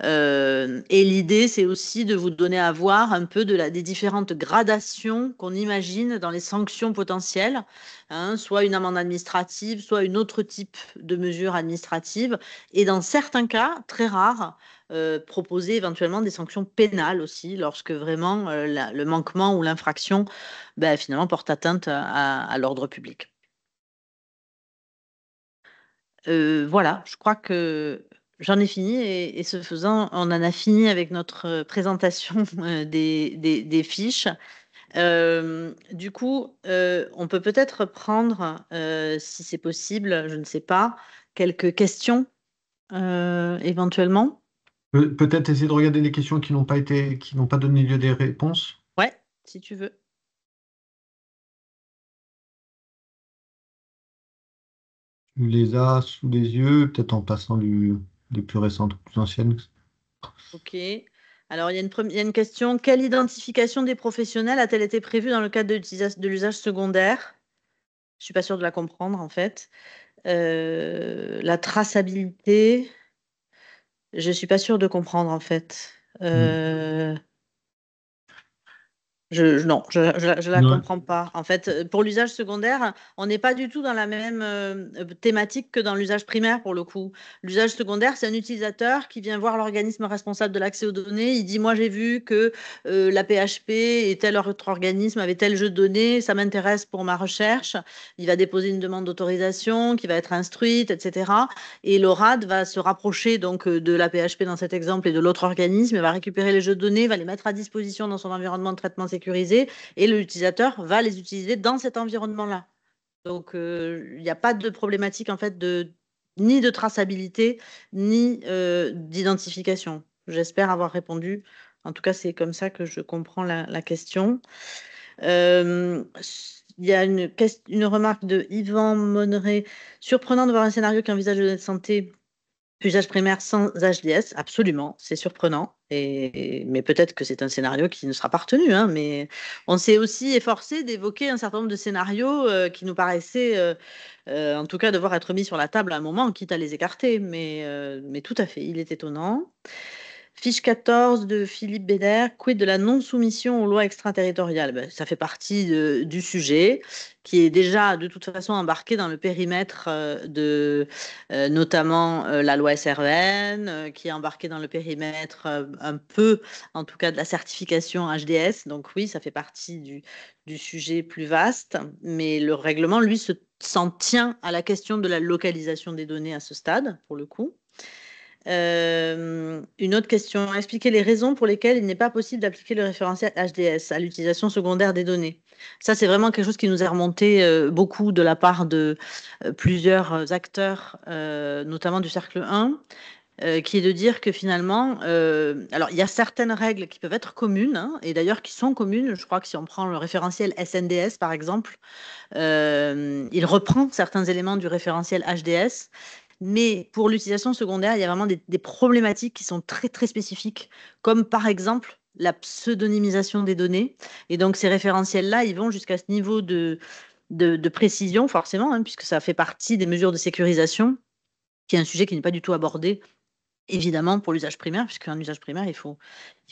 Et l'idée, c'est aussi de vous donner à voir un peu des différentes gradations qu'on imagine dans les sanctions potentielles, hein, soit une amende administrative, soit une autre type de mesure administrative. Et dans certains cas, très rares, proposer éventuellement des sanctions pénales aussi, lorsque vraiment le manquement ou l'infraction finalement porte atteinte à l'ordre public. Voilà, je crois que j'en ai fini et ce faisant, on en a fini avec notre présentation des fiches. Du coup, on peut peut-être prendre, si c'est possible, je ne sais pas, quelques questions éventuellement. Peut-être essayer de regarder les questions qui n'ont pas donné lieu des réponses. Ouais, si tu veux. Tu les as sous les yeux, peut-être en passant des plus récentes aux plus anciennes. Ok. Alors, il y a une question. Quelle identification des professionnels a-t-elle été prévue dans le cadre de l'usage secondaire? Je ne suis pas sûre de la comprendre, en fait. La traçabilité, je ne suis pas sûre de comprendre, en fait. Non, je la Ouais. comprends pas. En fait, pour l'usage secondaire, on n'est pas du tout dans la même thématique que dans l'usage primaire pour le coup. L'usage secondaire, c'est un utilisateur qui vient voir l'organisme responsable de l'accès aux données. Il dit, moi j'ai vu que la PHP et tel autre organisme avait tel jeu de données, ça m'intéresse pour ma recherche. Il va déposer une demande d'autorisation qui va être instruite, etc. Et l'ORAD va se rapprocher donc de la PHP dans cet exemple et de l'autre organisme, va récupérer les jeux de données, va les mettre à disposition dans son environnement de traitement sécurisé et l'utilisateur va les utiliser dans cet environnement-là. Donc, il n'y a pas de problématique en fait ni de traçabilité, ni d'identification. J'espère avoir répondu. En tout cas, c'est comme ça que je comprends la question. Il y a une remarque de Yvan Monneret. Surprenant de voir un scénario qui envisage le données de santé Usage primaire sans HDS, absolument, c'est surprenant. Mais peut-être que c'est un scénario qui ne sera pas retenu. Hein, mais on s'est aussi efforcé d'évoquer un certain nombre de scénarios qui nous paraissaient, en tout cas, devoir être mis sur la table à un moment, quitte à les écarter. Mais tout à fait, il est étonnant. Fiche 14 de Philippe Béder, quid de la non-soumission aux lois extraterritoriales? Ben, ça fait partie du sujet qui est déjà de toute façon embarqué dans le périmètre de notamment la loi SREN, qui est embarqué dans le périmètre un peu, en tout cas, de la certification HDS. Donc oui, ça fait partie du sujet plus vaste, mais le règlement, lui, s'en tient à la question de la localisation des données à ce stade, pour le coup. Une autre question. Expliquer les raisons pour lesquelles il n'est pas possible d'appliquer le référentiel HDS à l'utilisation secondaire des données. Ça, c'est vraiment quelque chose qui nous est remonté beaucoup de la part de plusieurs acteurs, notamment du cercle 1, qui est de dire que finalement, alors il y a certaines règles qui peuvent être communes, hein, et d'ailleurs qui sont communes. Je crois que si on prend le référentiel SNDS, par exemple, il reprend certains éléments du référentiel HDS. Mais pour l'utilisation secondaire, il y a vraiment des problématiques qui sont très, très spécifiques, comme par exemple la pseudonymisation des données. Et donc, ces référentiels-là, ils vont jusqu'à ce niveau de précision, forcément, hein, puisque ça fait partie des mesures de sécurisation, qui est un sujet qui n'est pas du tout abordé, évidemment, pour l'usage primaire, puisqu'un usage primaire, il faut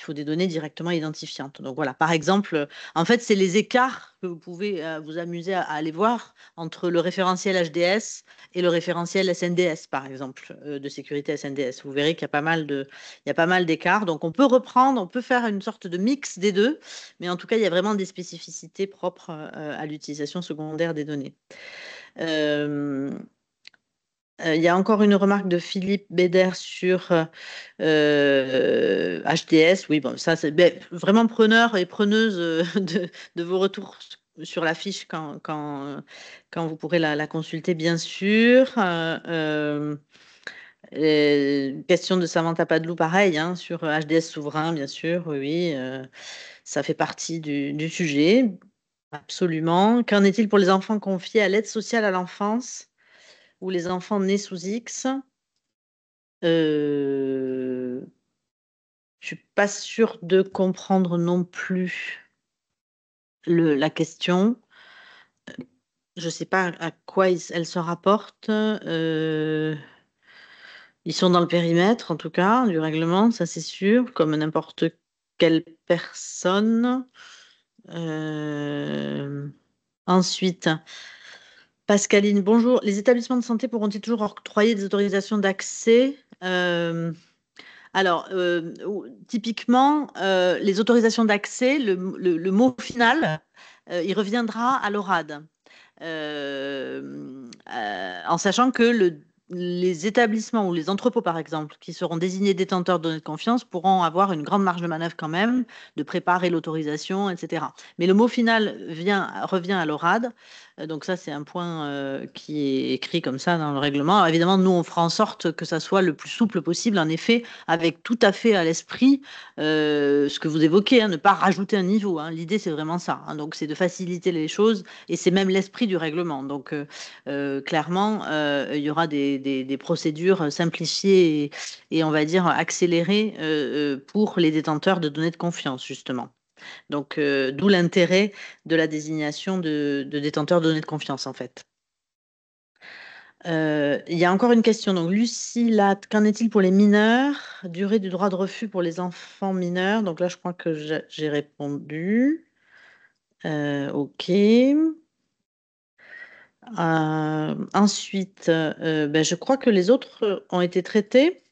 des données directement identifiantes. Donc voilà, par exemple, en fait, c'est les écarts que vous pouvez vous amuser à aller voir entre le référentiel HDS et le référentiel SNDS, par exemple, de sécurité SNDS. Vous verrez qu'il y a pas mal d'écarts. Donc on peut reprendre, on peut faire une sorte de mix des deux, mais en tout cas, il y a vraiment des spécificités propres à l'utilisation secondaire des données. Il y a encore une remarque de Philippe Béder sur HDS. Oui, bon, ça, c'est vraiment preneur et preneuse de vos retours sur la fiche quand vous pourrez la consulter, bien sûr. Question de Samantha Padlou, pareil, hein, sur HDS souverain, bien sûr. Oui, ça fait partie du sujet. Absolument. Qu'en est-il pour les enfants confiés à l'aide sociale à l'enfance ou les enfants nés sous X? Je suis pas sûre de comprendre non plus la question. Je sais pas à quoi elle se rapporte. Ils sont dans le périmètre, en tout cas, du règlement, ça c'est sûr, comme n'importe quelle personne. Ensuite, Pascaline, bonjour. Les établissements de santé pourront-ils toujours octroyer des autorisations d'accès? Alors, typiquement, les autorisations d'accès, le mot final, il reviendra à l'ORAD, en sachant que les établissements ou les entrepôts, par exemple, qui seront désignés détenteurs de données de confiance, pourront avoir une grande marge de manœuvre quand même, de préparer l'autorisation, etc. Mais le mot final revient à l'ORAD. Donc ça, c'est un point qui est écrit comme ça dans le règlement. Alors, évidemment, nous, on fera en sorte que ça soit le plus souple possible, en effet, avec tout à fait à l'esprit ce que vous évoquez, hein, ne pas rajouter un niveau. Hein. L'idée, c'est vraiment ça. Hein. Donc, c'est de faciliter les choses et c'est même l'esprit du règlement. Donc, clairement, il y aura des procédures simplifiées et, on va dire, accélérées pour les détenteurs de données de confiance, justement. Donc, d'où l'intérêt de la désignation de détenteurs de données de confiance, en fait. Il y a encore une question. Donc, Lucie, qu'en est-il pour les mineurs? Durée du droit de refus pour les enfants mineurs. Donc là, je crois que j'ai répondu. OK. Ensuite, je crois que les autres ont été traités,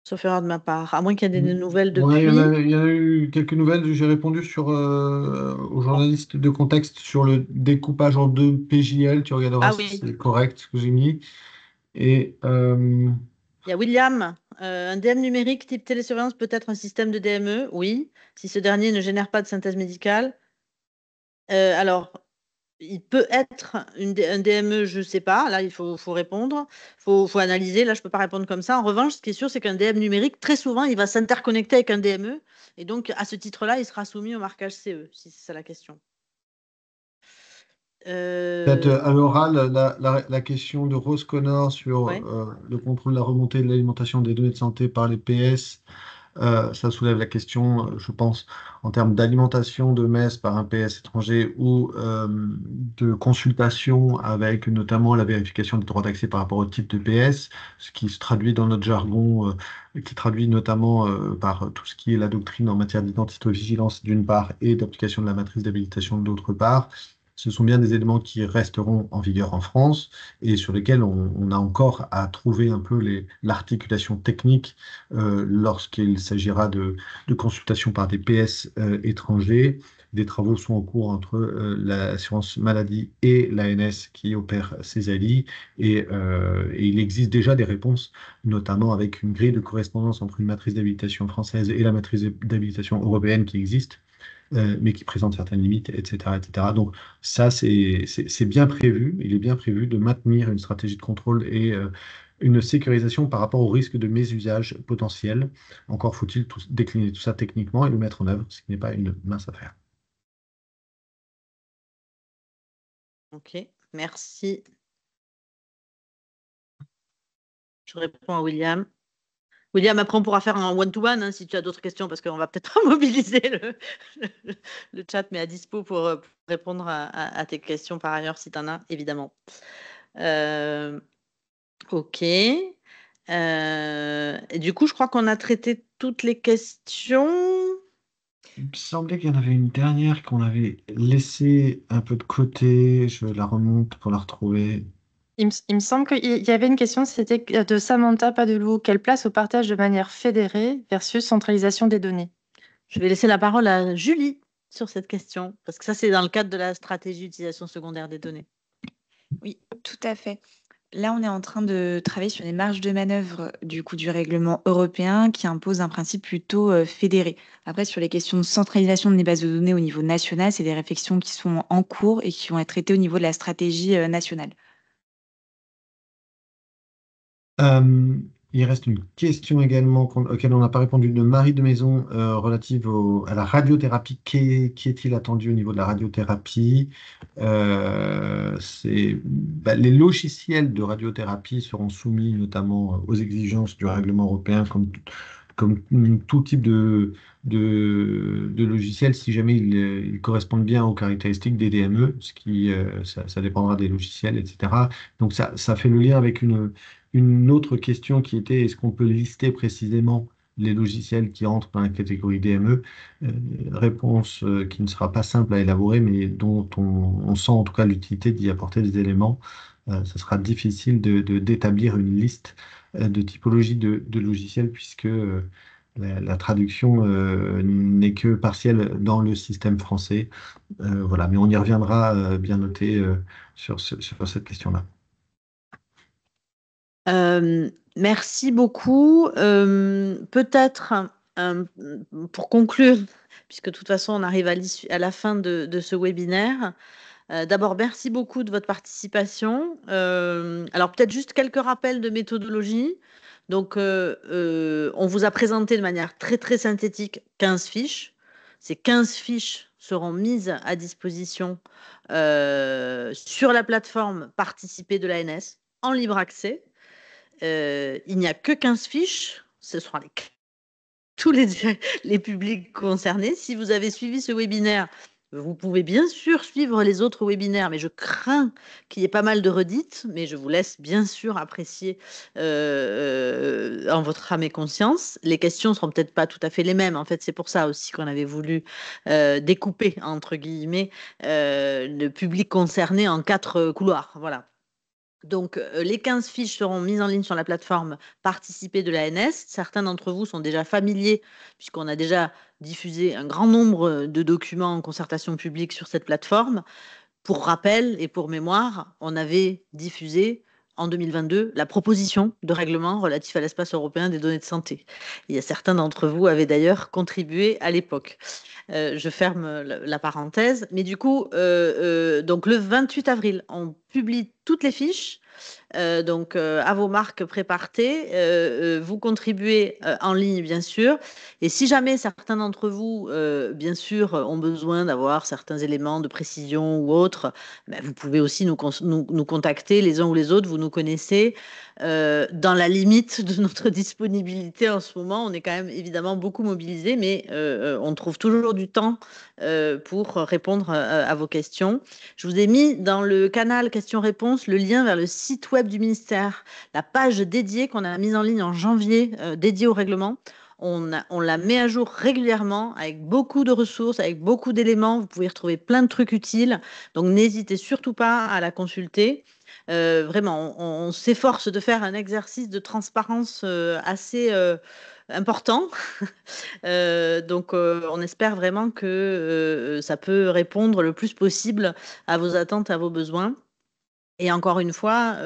sauf erreur de ma part, à moins qu'il y ait des nouvelles Ouais, depuis. il y en a eu quelques nouvelles. J'ai répondu aux journalistes de contexte sur le découpage en deux PJL. Tu regarderas Ah si oui, c'est correct ce que j'ai mis. Et il y a William. Un DM numérique type télésurveillance peut être un système de DME? Oui, si ce dernier ne génère pas de synthèse médicale. Alors, il peut être un DME, je ne sais pas. Là, il faut répondre. Il faut analyser. Là, je ne peux pas répondre comme ça. En revanche, ce qui est sûr, c'est qu'un DM numérique, très souvent, il va s'interconnecter avec un DME. Et donc, à ce titre-là, il sera soumis au marquage CE, si c'est ça la question. Peut-être à l'oral, la question de Rose Connor sur Ouais. le contrôle de la remontée de l'alimentation des données de santé par les PS. Ça soulève la question, je pense, en termes d'alimentation de MES par un PS étranger ou de consultation avec notamment la vérification des droits d'accès par rapport au type de PS, ce qui se traduit dans notre jargon, qui traduit notamment par tout ce qui est la doctrine en matière d'identité-vigilance d'une part et d'application de la matrice d'habilitation d'autre part. Ce sont bien des éléments qui resteront en vigueur en France et sur lesquels on a encore à trouver un peu l'articulation technique lorsqu'il s'agira de consultation par des PS étrangers. Des travaux sont en cours entre l'assurance maladie et l'ANS qui opère ces ALI et il existe déjà des réponses, notamment avec une grille de correspondance entre une matrice d'habilitation française et la matrice d'habilitation européenne qui existe, mais qui présente certaines limites, etc., etc. Donc ça, c'est bien prévu. Il est bien prévu de maintenir une stratégie de contrôle et une sécurisation par rapport au risque de mésusage potentiel. Encore faut-il décliner tout ça techniquement et le mettre en œuvre, ce qui n'est pas une mince affaire. Ok, merci. Je réponds à William. William, après, on pourra faire un one-to-one hein, si tu as d'autres questions, parce qu'on va peut-être mobiliser le chat, mais à dispo pour répondre à tes questions par ailleurs, si tu en as, évidemment. Ok. Et du coup, je crois qu'on a traité toutes les questions. Il me semblait qu'il y en avait une dernière qu'on avait laissée un peu de côté. Je la remonte pour la retrouver. Il me semble qu'il y avait une question, c'était de Samantha Padelou. Quelle place au partage de manière fédérée versus centralisation des données? Je vais laisser la parole à Julie sur cette question, parce que ça, c'est dans le cadre de la stratégie d'utilisation secondaire des données. Oui, tout à fait. Là, on est en train de travailler sur les marges de manœuvre du coup du règlement européen qui impose un principe plutôt fédéré. Après, sur les questions de centralisation des bases de données au niveau national, c'est des réflexions qui sont en cours et qui vont être traitées au niveau de la stratégie nationale. Il reste une question également auquel on n'a pas répondu de Marie de Maison relative à la radiothérapie. Qui est-il attendu au niveau de la radiothérapie? Les logiciels de radiothérapie seront soumis notamment aux exigences du règlement européen comme tout type de logiciel si jamais ils correspondent bien aux caractéristiques des DME, ce qui ça dépendra des logiciels, etc. Donc ça fait le lien avec une autre question qui était, est-ce qu'on peut lister précisément les logiciels qui entrent dans la catégorie DME? Réponse qui ne sera pas simple à élaborer, mais dont on sent en tout cas l'utilité d'y apporter des éléments. Ce sera difficile d'établir une liste de typologie de logiciels puisque la traduction n'est que partielle dans le système français. Voilà, mais on y reviendra bien noté sur cette question-là. Merci beaucoup. Peut-être pour conclure, puisque de toute façon on arrive à la fin de ce webinaire. D'abord, merci beaucoup de votre participation. Alors peut-être juste quelques rappels de méthodologie. Donc, on vous a présenté de manière très très synthétique 15 fiches. Ces 15 fiches seront mises à disposition sur la plateforme participée de l'ANS en libre accès. Il n'y a que 15 fiches, ce seront tous les publics concernés. Si vous avez suivi ce webinaire, vous pouvez bien sûr suivre les autres webinaires, mais je crains qu'il y ait pas mal de redites, mais je vous laisse bien sûr apprécier en votre âme et conscience. Les questions ne seront peut-être pas tout à fait les mêmes. En fait, c'est pour ça aussi qu'on avait voulu découper, entre guillemets, le public concerné en 4 couloirs. Voilà. Donc, les 15 fiches seront mises en ligne sur la plateforme participée de l'ANS. Certains d'entre vous sont déjà familiers, puisqu'on a déjà diffusé un grand nombre de documents en concertation publique sur cette plateforme. Pour rappel et pour mémoire, on avait diffusé en 2022 la proposition de règlement relatif à l'espace européen des données de santé. Il y a certains d'entre vous avaient d'ailleurs contribué à l'époque. Je ferme la parenthèse. Mais du coup, donc le 28 avril, on publie toutes les fiches. Donc, à vos marques prépartées, vous contribuez en ligne, bien sûr. Et si jamais certains d'entre vous, bien sûr, ont besoin d'avoir certains éléments de précision ou autres, ben, vous pouvez aussi nous contacter les uns ou les autres. Vous nous connaissez. Dans la limite de notre disponibilité en ce moment, on est quand même évidemment beaucoup mobilisés, mais on trouve toujours du temps pour répondre à vos questions. Je vous ai mis dans le canal questions-réponses le lien vers le site web du ministère, la page dédiée qu'on a mise en ligne en janvier, dédiée au règlement. On la met à jour régulièrement avec beaucoup de ressources, avec beaucoup d'éléments. Vous pouvez y retrouver plein de trucs utiles. Donc, n'hésitez surtout pas à la consulter. Vraiment, on s'efforce de faire un exercice de transparence assez important. Donc, on espère vraiment que ça peut répondre le plus possible à vos attentes, à vos besoins. Et encore une fois,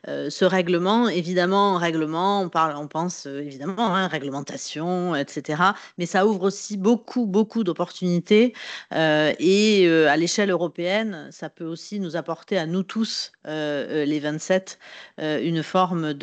ce règlement, évidemment, on pense évidemment, hein, réglementation, etc. Mais ça ouvre aussi beaucoup, beaucoup d'opportunités. Et à l'échelle européenne, ça peut aussi nous apporter à nous tous, les 27, une forme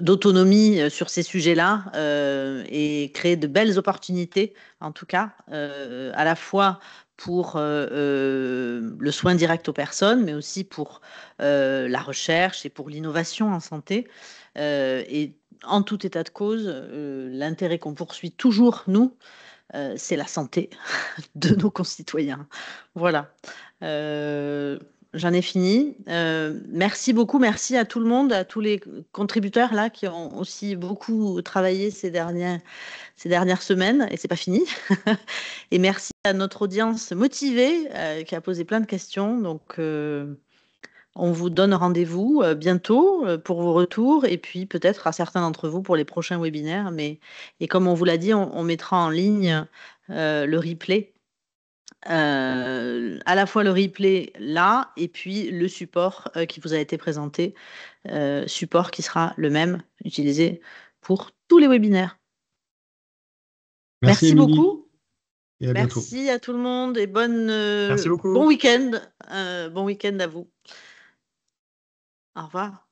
d'autonomie sur ces sujets-là et créer de belles opportunités, en tout cas, à la fois pour le soin direct aux personnes, mais aussi pour la recherche et pour l'innovation en santé. Et en tout état de cause, l'intérêt qu'on poursuit toujours, nous, c'est la santé de nos concitoyens. Voilà. J'en ai fini. Merci beaucoup. Merci à tout le monde, à tous les contributeurs là qui ont aussi beaucoup travaillé ces dernières semaines, et c'est pas fini. Et merci à notre audience motivée qui a posé plein de questions. Donc, on vous donne rendez-vous bientôt pour vos retours et puis peut-être à certains d'entre vous pour les prochains webinaires. Et comme on vous l'a dit, on mettra en ligne le replay. À la fois le replay là et puis le support qui vous a été présenté, support qui sera le même utilisé pour tous les webinaires. Merci Émilie, beaucoup. et à bientôt. Merci à tout le monde et Merci beaucoup. bon week-end. Bon week-end à vous. Au revoir.